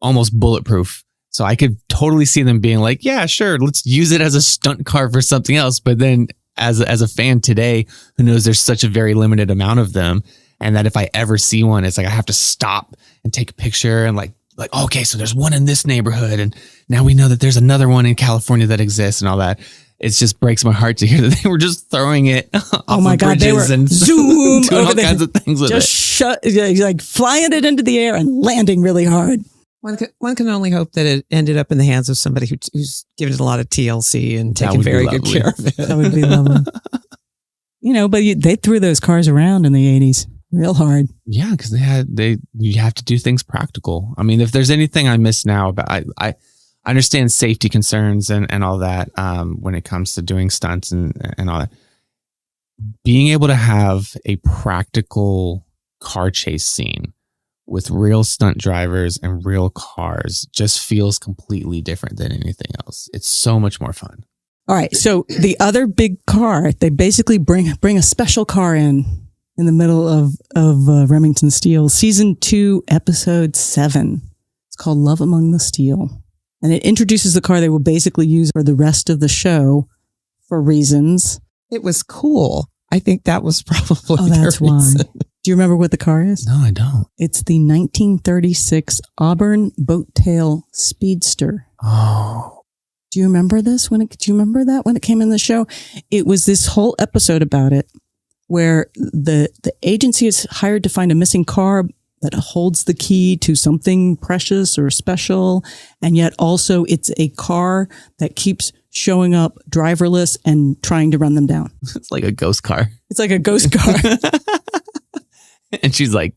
almost bulletproof. So I could totally see them being like, yeah, sure, let's use it as a stunt car for something else. But then as a fan today who knows there's such a very limited amount of them, and that if I ever see one, it's like I have to stop and take a picture and like, okay, so there's one in this neighborhood, and now we know that there's another one in California that exists and all that. It just breaks my heart to hear that they were just throwing it off of bridges, they were and zoom doing over all kinds of things with it. Like flying it into the air and landing really hard. One can only hope that it ended up in the hands of somebody who's given it a lot of TLC and taken very good care of it. That would be lovely. You know, but they threw those cars around in the 80s real hard. Yeah, because you have to do things practical. I mean, if there's anything I miss now about, I understand safety concerns and all that when it comes to doing stunts and all that. Being able to have a practical car chase scene with real stunt drivers and real cars just feels completely different than anything else. It's so much more fun. All right. So the other big car, they basically bring a special car in the middle of Remington Steele, season 2, episode 7. It's called Love Among the Steele. And it introduces the car they will basically use for the rest of the show for reasons. It was cool. I think that was probably that's the reason. why. Do you remember what the car is? No, I don't. It's the 1936 Auburn Boattail Speedster. Oh. Do you remember this? Do you remember that when it came in the show? It was this whole episode about it where the agency is hired to find a missing car that holds the key to something precious or special. And yet also it's a car that keeps showing up driverless and trying to run them down. It's like a ghost car. It's like a ghost car. And she's like,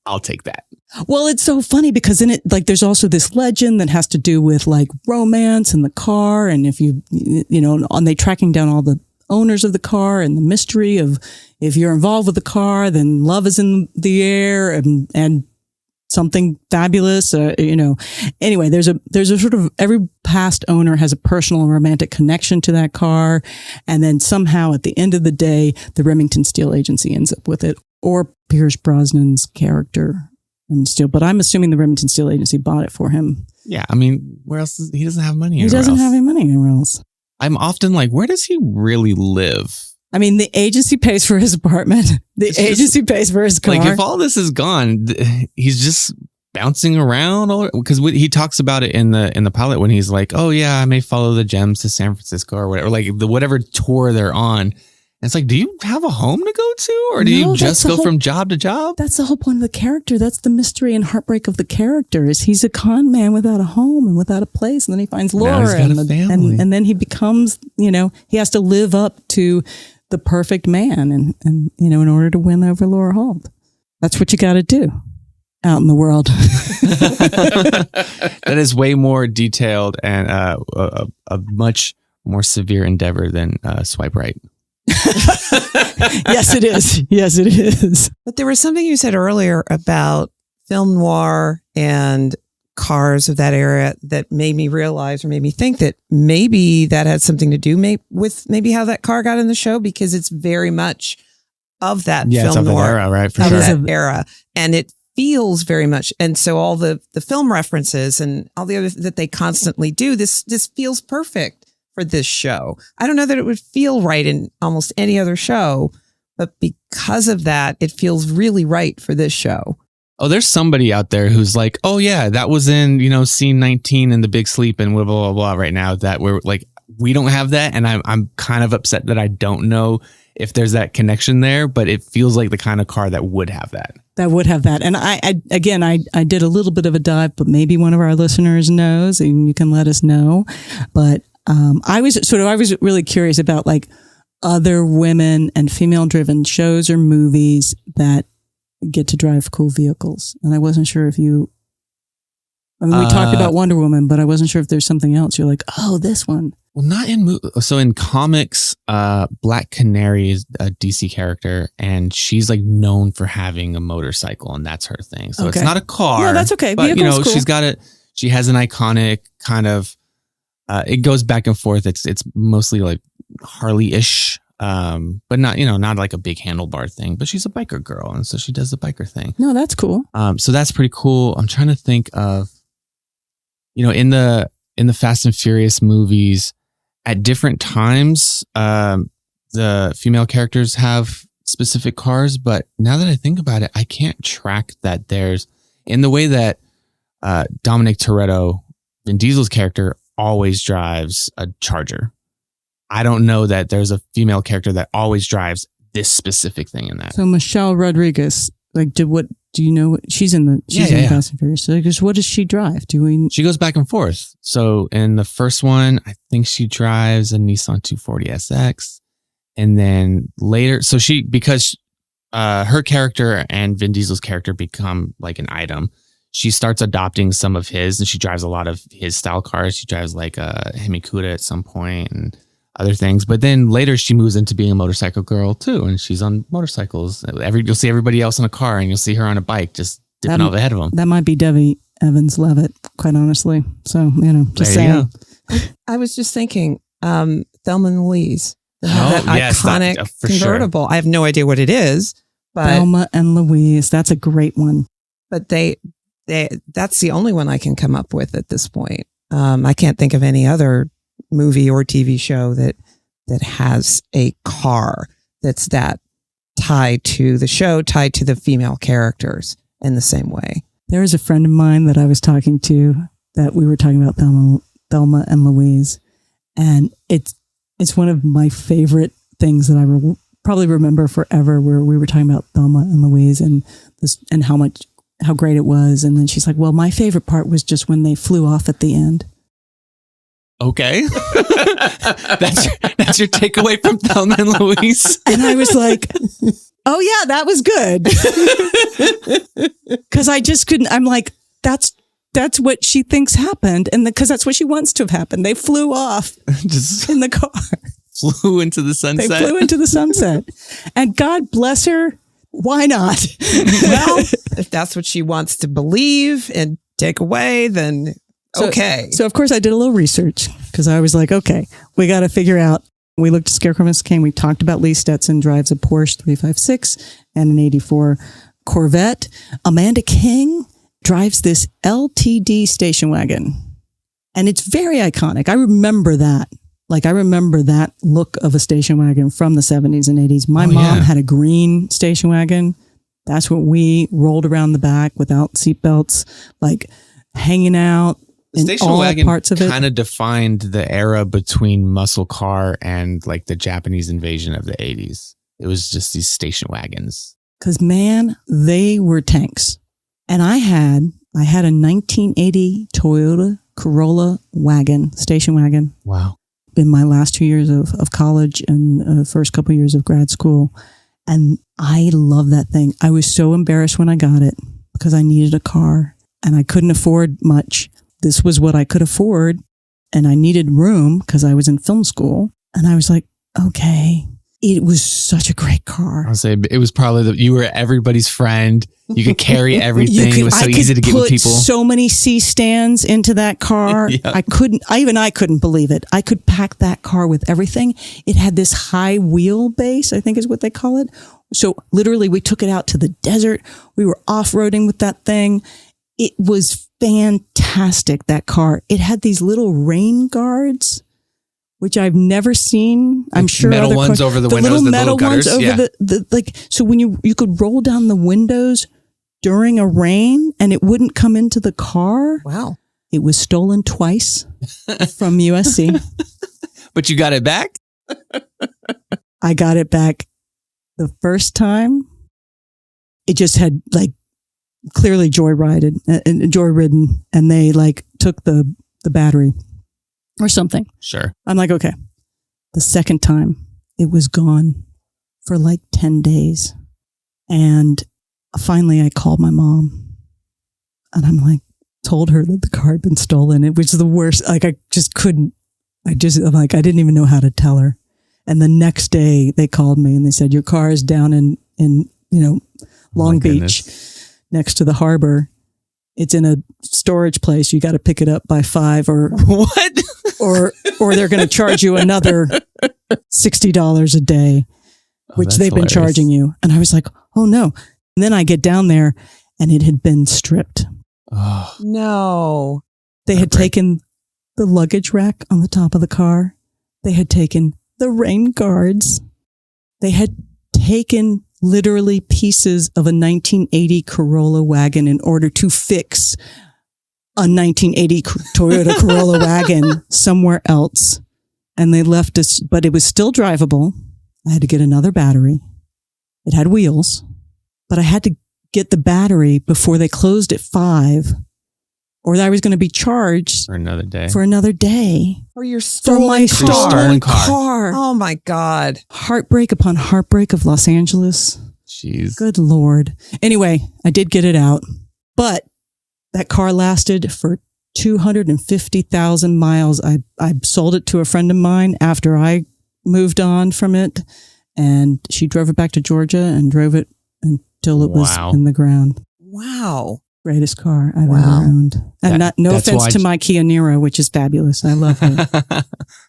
I'll take that. Well, it's so funny because in it, like, there's also this legend that has to do with like romance and the car. And if you know, they tracking down all the owners of the car and the mystery of if you're involved with the car, then love is in the air and something fabulous, you know. Anyway, there's a sort of, every past owner has a personal and romantic connection to that car. And then somehow at the end of the day, the Remington Steele agency ends up with it, or Pierce Brosnan's character, Steele. But I'm assuming the Remington Steele agency bought it for him. Yeah. I mean, where else he doesn't have money? He doesn't have any money anywhere else. I'm often like, where does he really live? I mean, the agency pays for his apartment. The agency pays for his car. Like, if all this is gone, he's just bouncing around. Because he talks about it in the pilot when he's like, "Oh yeah, I may follow the gems to San Francisco or whatever." Like whatever tour they're on. And it's like, do you have a home to go to, or do you just go from job to job? That's the whole point of the character. That's the mystery and heartbreak of the character. Is he's a con man without a home and without a place, and then he finds Laura, and then he becomes, you know, he has to live up to the perfect man, and you know, in order to win over Laura Holt. That's what you got to do out in the world. That is way more detailed and a much more severe endeavor than swipe right. Yes, it is. Yes, it is. But there was something you said earlier about film noir and cars of that era that made me realize, or made me think, that maybe that had something to do with maybe how that car got in the show, because it's very much of that film noir era, right? For sure. That era. And it feels very much. And so all the film references and all the other that they constantly do, this feels perfect for this show. I don't know that it would feel right in almost any other show, but because of that, it feels really right for this show. Oh, there's somebody out there who's like, oh yeah, that was in, you know, scene 19 in The Big Sleep and blah, blah, blah, blah right now, that we're like, we don't have that. And I'm kind of upset that I don't know if there's that connection there, but it feels like the kind of car that would have that. That would have that. And I did a little bit of a dive, but maybe one of our listeners knows and you can let us know. But I was really curious about like other women and female driven shows or movies that get to drive cool vehicles. And I wasn't sure if we talked about Wonder Woman, but I wasn't sure if there's something else. You're like, oh, this one. Well, not in so in comics, Black Canary is a DC character, and she's like known for having a motorcycle, and that's her thing. So it's not a car. No, that's okay. But Vehicle's cool. she's got it. She has an iconic kind of. It goes back and forth. It's mostly like Harley-ish, but not like a big handlebar thing. But she's a biker girl, and so she does the biker thing. No, that's cool. So that's pretty cool. I'm trying to think of, in the Fast and Furious movies. At different times, the female characters have specific cars, but now that I think about it, I can't track that there's, in the way that Dominic Toretto, Vin Diesel's character, always drives a Charger. I don't know that there's a female character that always drives this specific thing in that. So Michelle Rodriguez, do you know what she's in the Fast and Furious? So what does she drive? She goes back and forth. So in the first one, I think she drives a Nissan 240 SX. And then later, so because her character and Vin Diesel's character become like an item, she starts adopting some of his, and she drives a lot of his style cars. She drives like a Hemi Cuda at some point and other things. But then later she moves into being a motorcycle girl too. And she's on motorcycles. You'll see everybody else in a car, and you'll see her on a bike just dipping off ahead of them. That might be Debbie Evans Levitt, quite honestly. So, just saying. I was just thinking, Thelma and Louise. That iconic convertible. Sure. I have no idea what it is. But Thelma and Louise. That's a great one. But that's the only one I can come up with at this point. I can't think of any other movie or TV show that has a car that's that tied to the show, tied to the female characters in the same way. There was a friend of mine that I was talking to that we were talking about Thelma and Louise, and it's one of my favorite things that I probably remember forever, where we were talking about Thelma and Louise and how great it was, and then she's like, "Well, my favorite part was just when they flew off at the end." Okay. that's your takeaway from Thelma and Louise. And I was like, oh yeah, that was good. Cause I just couldn't, I'm like, that's what she thinks happened. And cause that's what she wants to have happened. They flew off just in the car. Flew into the sunset. They flew into the sunset. And God bless her. Why not? Well, if that's what she wants to believe and take away, then okay. So of course I did a little research, because I was like, okay, we got to figure out. We looked at Scarecrow Mr. Kane. We talked about Lee Stetson drives a Porsche 356 and an 84 Corvette. Amanda King drives this LTD station wagon, and it's very iconic. I remember that. I remember that look of a station wagon from the 70s and 80s. My mom had a green station wagon. That's what we rolled around the back without seatbelts, hanging out. The station wagon kind of defined the era between muscle car and the Japanese invasion of the 80s. It was just these station wagons. Because man, they were tanks. And I had a 1980 Toyota Corolla wagon, station wagon. Wow. In my last 2 years of college and first couple years of grad school. And I love that thing. I was so embarrassed when I got it because I needed a car and I couldn't afford much. This was what I could afford, and I needed room because I was in film school. And I was like, okay, it was such a great car. I'll say it was probably you were everybody's friend. You could carry everything. It was so easy to get with people. So many C-stands into that car. Yep. I couldn't believe it. I could pack that car with everything. It had this high wheelbase, I think is what they call it. So literally we took it out to the desert. We were off-roading with that thing. It was fantastic, that car. It had these little rain guards, which I've never seen. I'm sure metal ones over the windows, the little gutters. Ones over the so when you could roll down the windows during a rain and it wouldn't come into the car. Wow. It was stolen twice from USC. But you got it back? I got it back the first time. It just had clearly joyridden, and they took the battery or something. Sure. I'm like, okay. The second time it was gone for 10 days. And finally I called my mom and I'm told her that the car had been stolen. It was the worst. I just couldn't I didn't even know how to tell her. And the next day they called me and they said, your car is down in Long Beach next to the harbor. It's in a storage place. You got to pick it up by 5 or What? or they're going to charge you another $60 a day, which they've been charging you. And I was like, oh no. And then I get down there and it had been stripped. Oh, No. They had taken the luggage rack on the top of the car. They had taken the rain guards. They had taken literally pieces of a 1980 Corolla wagon in order to fix a 1980 Toyota Corolla wagon somewhere else. And they left us, but it was still drivable. I had to get another battery. It had wheels, but I had to get the battery before they closed at 5, or I was going to be charged for another day. For your For my stolen car. Oh my God. Heartbreak upon heartbreak of Los Angeles. Jeez. Good Lord. Anyway, I did get it out, but that car lasted for 250,000 miles. I sold it to a friend of mine after I moved on from it, and she drove it back to Georgia and drove it until it was in the ground. Wow. Greatest car I've ever owned. And no offense to my Kia Niro, which is fabulous. I love her.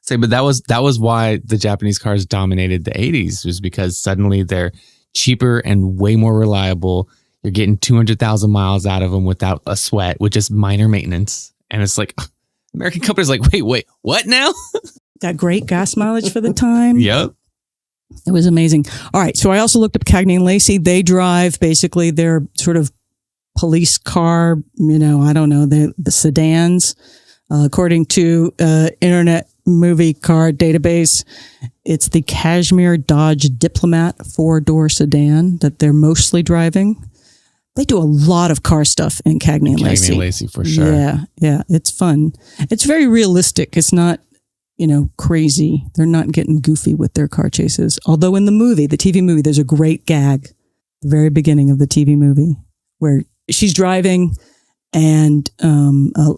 But that was why the Japanese cars dominated the 80s, was because suddenly they're cheaper and way more reliable. You're getting 200,000 miles out of them without a sweat, with just minor maintenance. And it's like, American companies like, wait, what now? Got great gas mileage for the time. Yep. It was amazing. All right. So I also looked up Cagney and Lacey. They drive basically their sort of police car, I don't know, the sedans. According to Internet Movie Car Database, it's the Cashmere Dodge Diplomat 4-door sedan that they're mostly driving. They do a lot of car stuff in Cagney and Lacey. Cagney and Lacey, for sure. Yeah. It's fun. It's very realistic. It's not, crazy. They're not getting goofy with their car chases. Although in the TV movie, there's a great gag, the very beginning of the TV movie, where she's driving and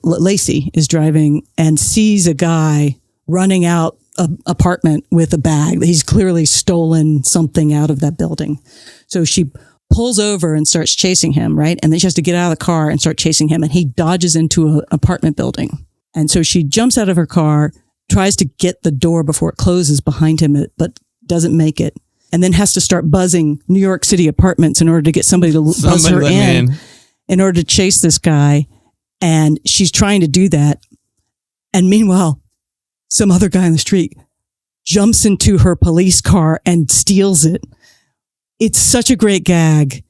Lacey is driving and sees a guy running out an apartment with a bag. He's clearly stolen something out of that building. So she pulls over and starts chasing him, right? And then she has to get out of the car and start chasing him. And he dodges into an apartment building. And so she jumps out of her car, tries to get the door before it closes behind him, but doesn't make it. And then has to start buzzing New York City apartments in order to get somebody to buzz her in order to chase this guy. And she's trying to do that. And meanwhile, some other guy on the street jumps into her police car and steals it. It's such a great gag.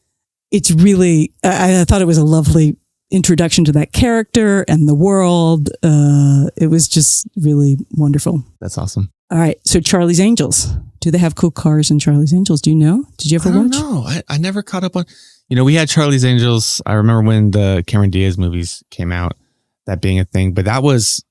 It's really, I thought it was a lovely introduction to that character and the world. It was just really wonderful. That's awesome. All right. So Charlie's Angels. Do they have cool cars in Charlie's Angels? Do you know? Did you ever watch? No, I never caught up on. We had Charlie's Angels. I remember when the Cameron Diaz movies came out, that being a thing. But that was,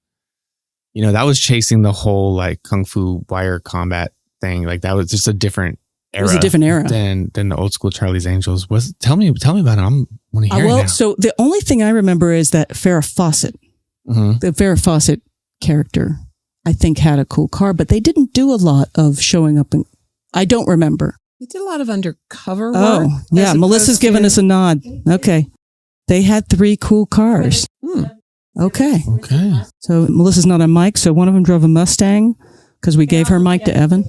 that was chasing the whole like kung fu wire combat thing. Like that was just a different era. It was a different era than the old school Charlie's Angels. Tell me about it. I want to hear it now. So the only thing I remember is that Farrah Fawcett, the Farrah Fawcett character, I think had a cool car, but they didn't do a lot of showing up. I don't remember. They did a lot of undercover work. Oh, yeah. Melissa's giving us a nod. Okay. They had 3 cool cars. Okay. So Melissa's not on mic. So one of them drove a Mustang because we gave her mic to Evan.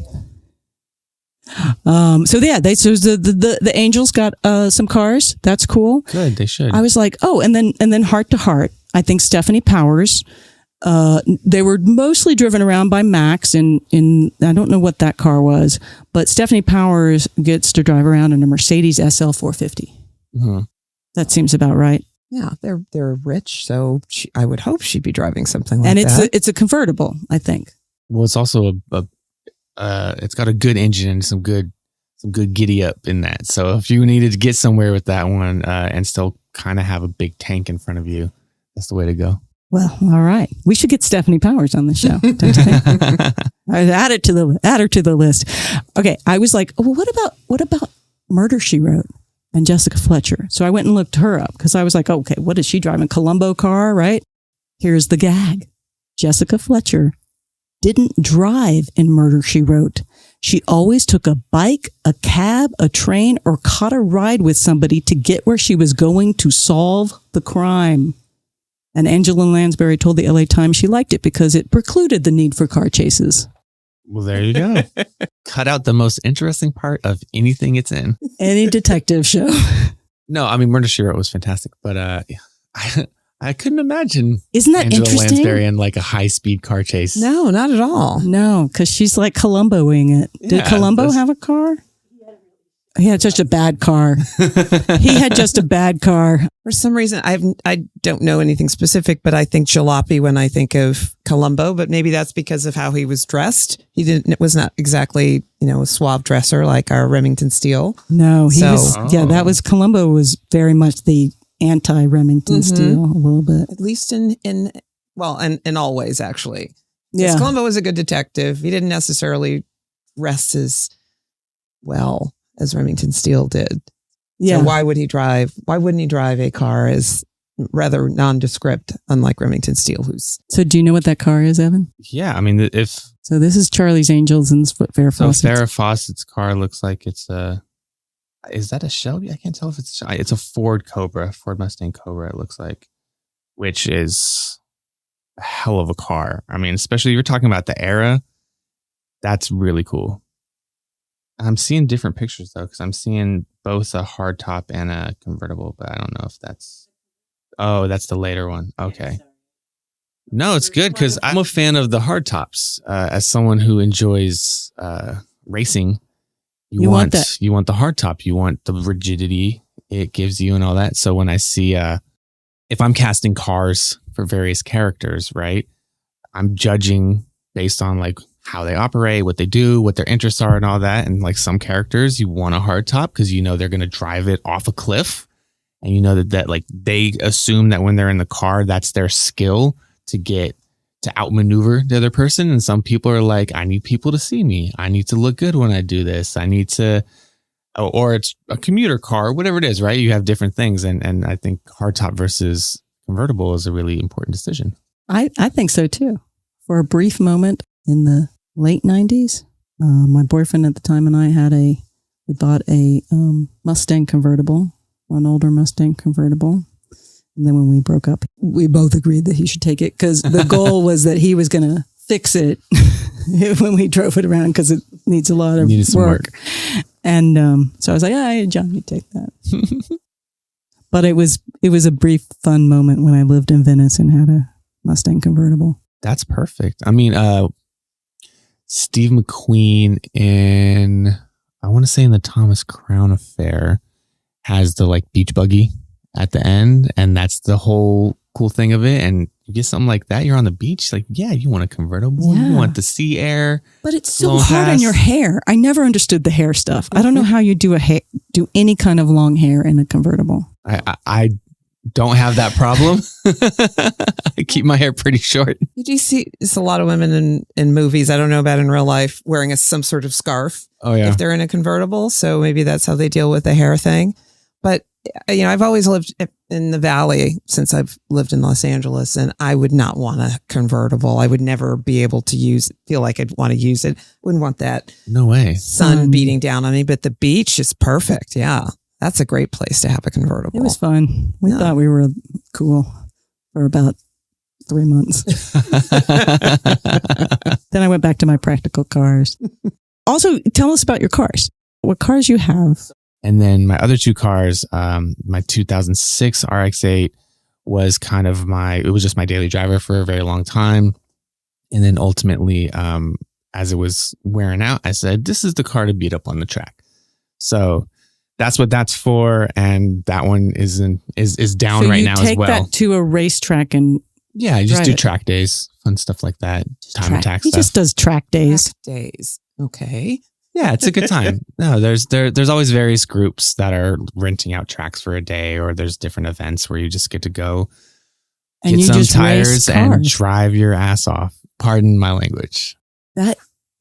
So the Angels got some cars. That's cool. Good. They should. I was like, and then Heart to Heart. I think Stephanie Powers. They were mostly driven around by Max in I don't know what that car was, but Stephanie Powers gets to drive around in a Mercedes SL 450. That seems about right. Yeah, they're rich, so I would hope she'd be driving something like that. And it's a convertible, I think. Well, it's also it's got a good engine and some good giddy up in that. So if you needed to get somewhere with that one and still kind of have a big tank in front of you, that's the way to go. Well, all right. We should get Stephanie Powers on the show. Don't you think? Add her to the list. Okay. I was like, well, what about Murder, She Wrote and Jessica Fletcher? So I went and looked her up because I was like, okay, what is she driving? Columbo car, right? Here's the gag. Jessica Fletcher didn't drive in Murder, She Wrote. She always took a bike, a cab, a train, or caught a ride with somebody to get where she was going to solve the crime. And Angela Lansbury told the LA Times she liked it because it precluded the need for car chases. Well, there you go. Cut out the most interesting part of anything it's in. Any detective show. No, I mean, Murder, She Wrote was fantastic, but I couldn't imagine Isn't that Angela interesting? Lansbury in like a high-speed car chase. No, not at all. No, because she's like Columboing it. Did Yeah, Columbo have a car? He had such a bad car. He had just a bad car. For some reason, I don't know anything specific, but I think jalopy when I think of Columbo, but maybe that's because of how he was dressed. Was not exactly, a suave dresser like our Remington Steele. No, that was Columbo was very much the anti-Remington Steele a little bit. At least in all ways, actually. Yeah. Columbo was a good detective. He didn't necessarily rest as well as Remington Steele did. Yeah. So why wouldn't he drive a car as rather nondescript, unlike Remington Steele, So do you know what that car is, Evan? Yeah, I mean, So this is Charlie's Angels and Farrah Fawcett's. Farrah Fawcett's car looks like it's is that a Shelby? I can't tell if it's a Ford Mustang Cobra, it looks like, which is a hell of a car. I mean, especially if you're talking about the era, that's really cool. I'm seeing different pictures though, because I'm seeing both a hardtop and a convertible, but I don't know if that's the later one. Okay. No, it's good because I'm a fan of the hardtops. As someone who enjoys racing, you want the hardtop. You want the rigidity it gives you and all that. So when I see, if I'm casting cars for various characters, right, I'm judging based on like how they operate, what they do, what their interests are and all that. And like some characters, you want a hardtop because they're going to drive it off a cliff. And that like they assume that when they're in the car, that's their skill to outmaneuver the other person. And some people are like, I need people to see me. I need to look good when I do this. I need to, or it's a commuter car, whatever it is, right? You have different things. And I think hardtop versus convertible is a really important decision. I think so too. For a brief moment in the late 90s, my boyfriend at the time and I we bought a Mustang convertible, an older Mustang convertible. And then when we broke up, we both agreed that he should take it because the goal was that he was going to fix it when we drove it around because it needs a lot of work. And so I was like, yeah, John, you take that. But it was a brief fun moment when I lived in Venice and had a Mustang convertible. That's perfect. I mean, Steve McQueen I want to say in the Thomas Crown Affair has the like beach buggy at the end, and that's the whole cool thing of it. And you get something like that, you're on the beach, like, yeah, you want a convertible, you want the sea air. But it's so hard on your hair. I never understood the hair stuff. I don't know how you do any kind of long hair in a convertible. I don't have that problem. I keep my hair pretty short. You do see it's a lot of women in movies, I don't know about in real life, wearing some sort of scarf. Oh yeah. If they're in a convertible. So maybe that's how they deal with the hair thing. But I've always lived in the Valley since I've lived in Los Angeles, and I would not want a convertible. I would never be able to feel like I'd want to use it. Wouldn't want that. No way. Sun beating down on me, but the beach is perfect. Yeah. That's a great place to have a convertible. It was fun. We thought we were cool for about 3 months. Then I went back to my practical cars. Also, tell us about your cars. What cars you have? And then my other two cars, my 2006 RX-8 was it was just my daily driver for a very long time. And then ultimately, as it was wearing out, I said, this is the car to beat up on the track. So that's what that's for. And that one is down right now as well. So you take that to a racetrack and yeah, I just do track days, fun stuff like that. Time attack stuff. He just does track days. Track days. Okay. Yeah, it's a good time. No, there's always various groups that are renting out tracks for a day, or there's different events where you just get to go and get some tires and drive your ass off. Pardon my language.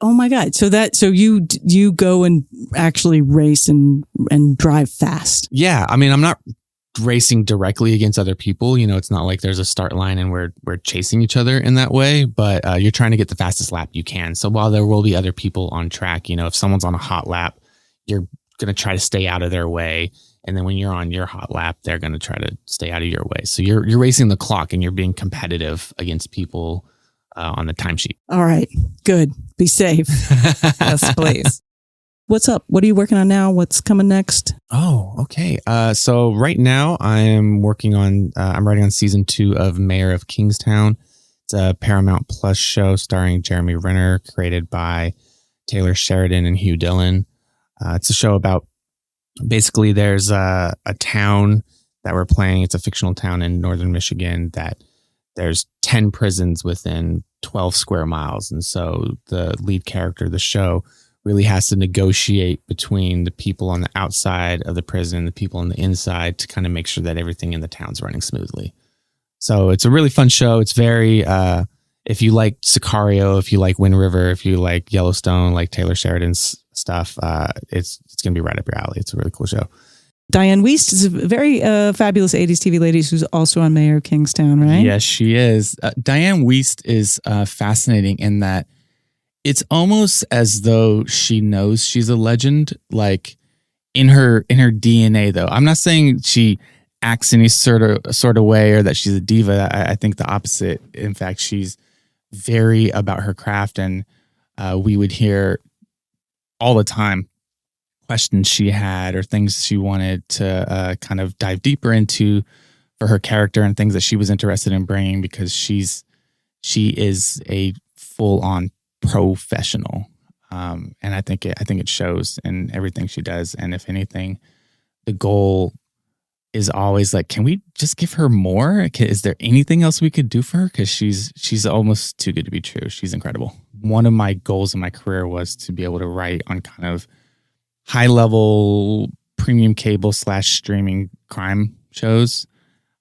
Oh my God. So you go and actually race and drive fast. Yeah. I mean, I'm not racing directly against other people. You know, it's not like there's a start line and we're chasing each other in that way, but you're trying to get the fastest lap you can. So while there will be other people on track, you know, if someone's on a hot lap, you're going to try to stay out of their way. And then when you're on your hot lap, they're going to try to stay out of your way. So you're racing the clock and you're being competitive against people on the timesheet. All right. Good. Be safe. Yes, please. What's up? What are you working on now? What's coming next? Oh, okay. So right now I am working on, I'm writing on season 2 of Mayor of Kingstown. It's a Paramount Plus show starring Jeremy Renner, created by Taylor Sheridan and Hugh Dillon. It's a show about, basically there's a town that we're playing. It's a fictional town in northern Michigan that there's 10 prisons within 12 square miles. And so the lead character of the show really has to negotiate between the people on the outside of the prison, the people on the inside, to kind of make sure that everything in the town's running smoothly. So it's a really fun show. It's very, if you like Sicario, if you like Wind River, if you like Yellowstone, like Taylor Sheridan's stuff, it's going to be right up your alley. It's a really cool show. Diane Wiest is a very fabulous 80s TV lady who's also on Mayor of Kingstown, right? Yes, she is. Diane Wiest is fascinating in that it's almost as though she knows she's a legend, like in her DNA, though. I'm not saying she acts any sort of way or that she's a diva. I think the opposite. In fact, she's very about her craft, and we would hear all the time questions she had or things she wanted to kind of dive deeper into for her character, and things that she was interested in bringing, because she is a full-on professional, and I think it shows in everything she does. And if anything, the goal is always like, can we just give her more? Is there anything else we could do for her? Because she's almost too good to be true. She's incredible. One of my goals in my career was to be able to write on kind of high level premium cable / streaming crime shows.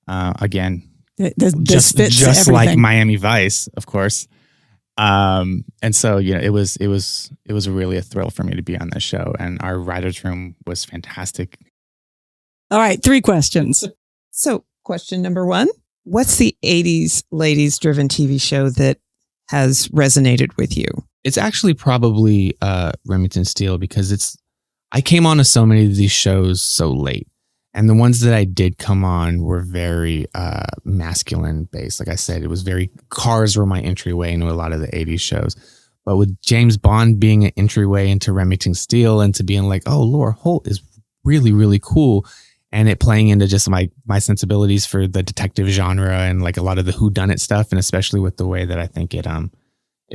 Again, this fits just everything. like Miami Vice, of course. And so, you know, it was really a thrill for me to be on this show, and our writer's room was fantastic. All right, 3 questions. So question number 1, what's the 80s ladies driven TV show that has resonated with you? It's actually probably Remington Steele, because I came on to so many of these shows so late. And the ones that I did come on were very masculine based. Like I said, it was very, Cars were my entryway into a lot of the 80s shows. But with James Bond being an entryway into Remington Steele, and to being like, oh, Laura Holt is really, really cool. And it playing into just my sensibilities for the detective genre and like a lot of the whodunit stuff. And especially with the way that I think it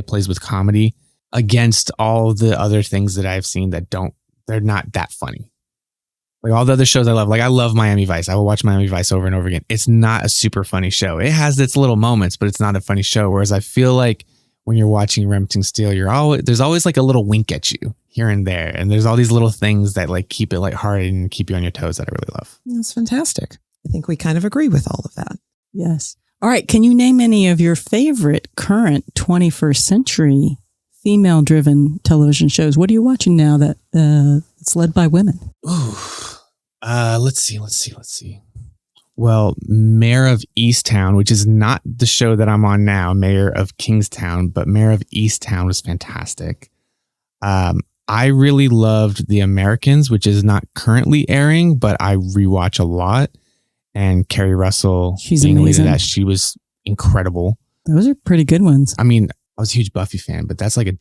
plays with comedy against all the other things that I've seen that they're not that funny. Like all the other shows I love, like I love Miami Vice. I will watch Miami Vice over and over again. It's not a super funny show. It has its little moments, but it's not a funny show. Whereas I feel like when you're watching Remington Steele, there's always like a little wink at you here and there. And there's all these little things that like keep it lighthearted and keep you on your toes that I really love. That's fantastic. I think we kind of agree with all of that. Yes. All right. Can you name any of your favorite current 21st century female driven television shows? What are you watching now that it's led by women? Ooh. Let's see. Well, Mayor of Easttown, which is not the show that I'm on now, Mayor of Kingstown, but Mayor of Easttown was fantastic. I really loved The Americans, which is not currently airing, but I rewatch a lot. And Kerry Russell, she's being amazing. the lead of that, she was incredible. Those are pretty good ones. I mean, I was a huge Buffy fan, but that's like a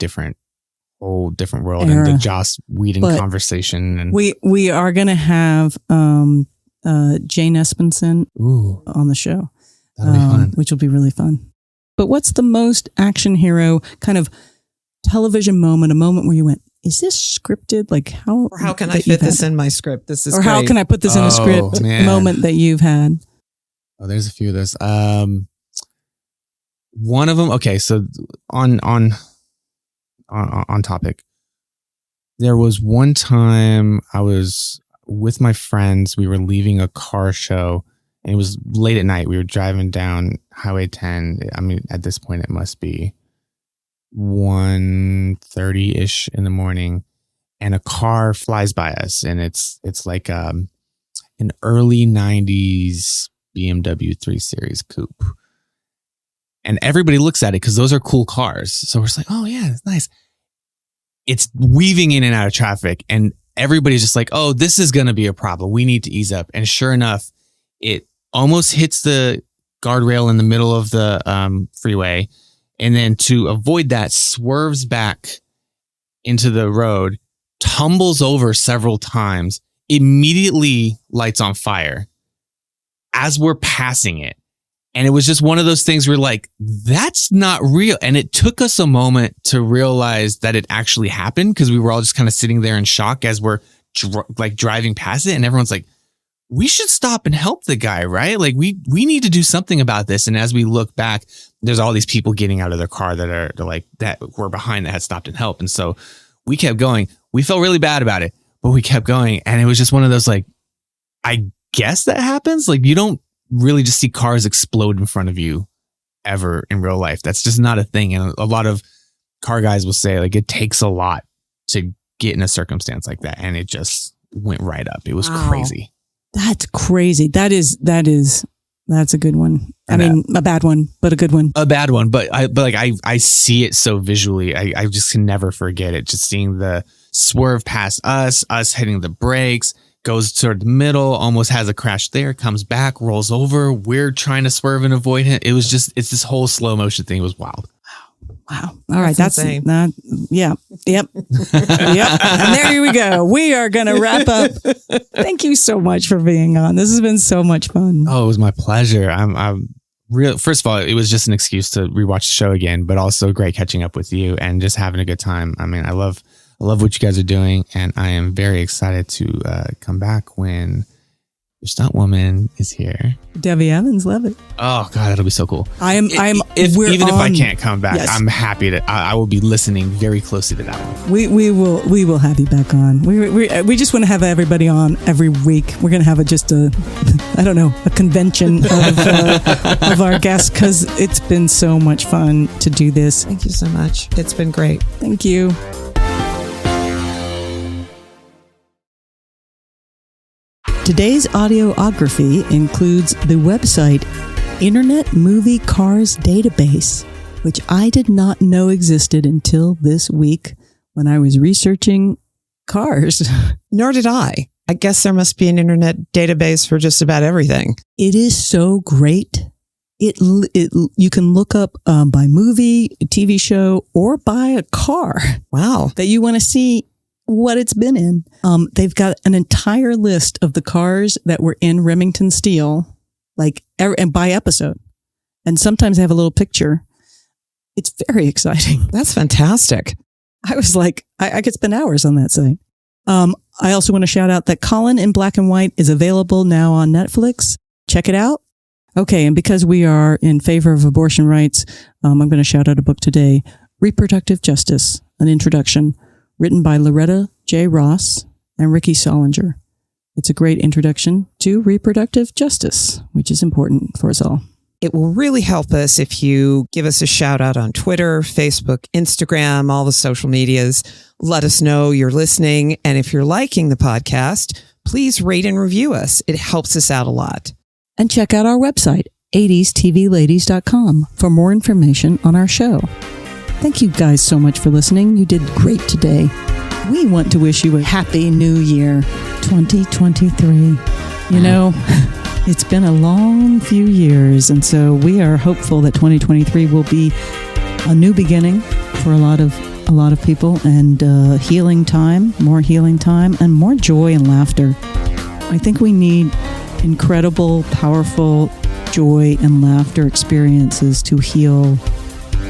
whole different world. Era. And the Joss Whedon conversation. And we are going to have Jane Espenson on the show, that'll be fun. which will be really fun. But what's the most action hero kind of television moment, a moment where you went, is this scripted? Like how can I fit this in my script? This is or great. how can I put this in a script moment that you've had? Oh, there's a few of those. One of them. Okay. So on topic, there was one time I was with my friends. We were leaving a car show, and it was late at night. We were driving down Highway 10. I mean, at this point, it must be 1:30-ish in the morning, and a car flies by us, and it's like an an early 90s BMW 3 Series coupe. And everybody looks at it because those are cool cars. So we're just like, oh yeah, it's nice. It's weaving in and out of traffic. And everybody's just like, oh, this is going to be a problem. We need to ease up. And sure enough, it almost hits the guardrail in the middle of the freeway. And then to avoid that, swerves back into the road, tumbles over several times, immediately lights on fire as we're passing it. And it was just one of those things where like, that's not real. And it took us a moment to realize that it actually happened because we were all just kind of sitting there in shock as we're driving past it. And everyone's like, we should stop and help the guy, right? Like we need to do something about this. And as we look back, there's all these people getting out of their car that were behind that had stopped and helped. And so we kept going. We felt really bad about it, but we kept going. And it was just one of those, like, I guess that happens. Like you don't really just see cars explode in front of you ever in real life. That's just not a thing. And a lot of car guys will say like, it takes a lot to get in a circumstance like that. And it just went right up. It was crazy. That's crazy. That's a good one. I mean, a bad one, but a good one. A bad one, but I see it so visually. I just can never forget it. Just seeing the swerve past us hitting the brakes, goes toward the middle, almost has a crash there, comes back, rolls over. We're trying to swerve and avoid him. It was just, it's this whole slow motion thing. It was wild. Wow. All right. That's that. Yeah. Yep. Yep. And there we go. We are going to wrap up. Thank you so much for being on. This has been so much fun. Oh, it was my pleasure. I'm real. First of all, it was just an excuse to rewatch the show again, but also great catching up with you and just having a good time. I mean, I love what you guys are doing, and I am very excited to come back when your stunt woman is here. Debbie Evans, love it. Oh God, that'll be so cool. If I can't come back, yes. I'm happy to. I will be listening very closely to that one. We will have you back on. We just want to have everybody on every week. We're gonna have a convention of our guests because it's been so much fun to do this. Thank you so much. It's been great. Thank you. Today's audiography includes the website Internet Movie Cars Database, which I did not know existed until this week when I was researching cars. Nor did I. I guess there must be an internet database for just about everything. It is so great. You can look up by movie, TV show, or by a car. Wow. That you want to see what it's been in. They've got an entire list of the cars that were in Remington Steele, and by episode. And sometimes they have a little picture. It's very exciting. That's fantastic. I was like, I could spend hours on that site. I also want to shout out that Colin in Black and White is available now on Netflix. Check it out. Okay. And because we are in favor of abortion rights, I'm going to shout out a book today, Reproductive Justice, an Introduction, written by Loretta J. Ross and Ricky Solinger. It's a great introduction to reproductive justice, which is important for us all. It will really help us if you give us a shout out on Twitter, Facebook, Instagram, all the social medias. Let us know you're listening. And if you're liking the podcast, please rate and review us. It helps us out a lot. And check out our website, 80stvladies.com, for more information on our show. Thank you guys so much for listening. You did great today. We want to wish you a happy new year, 2023. You know, it's been a long few years, and so we are hopeful that 2023 will be a new beginning for a lot of people, and healing time, and more joy and laughter. I think we need incredible, powerful joy and laughter experiences to heal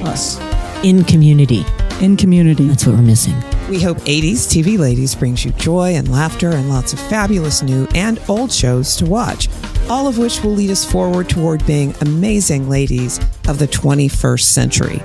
us. In community. That's what we're missing. We hope 80s TV Ladies brings you joy and laughter and lots of fabulous new and old shows to watch, all of which will lead us forward toward being amazing ladies of the 21st century.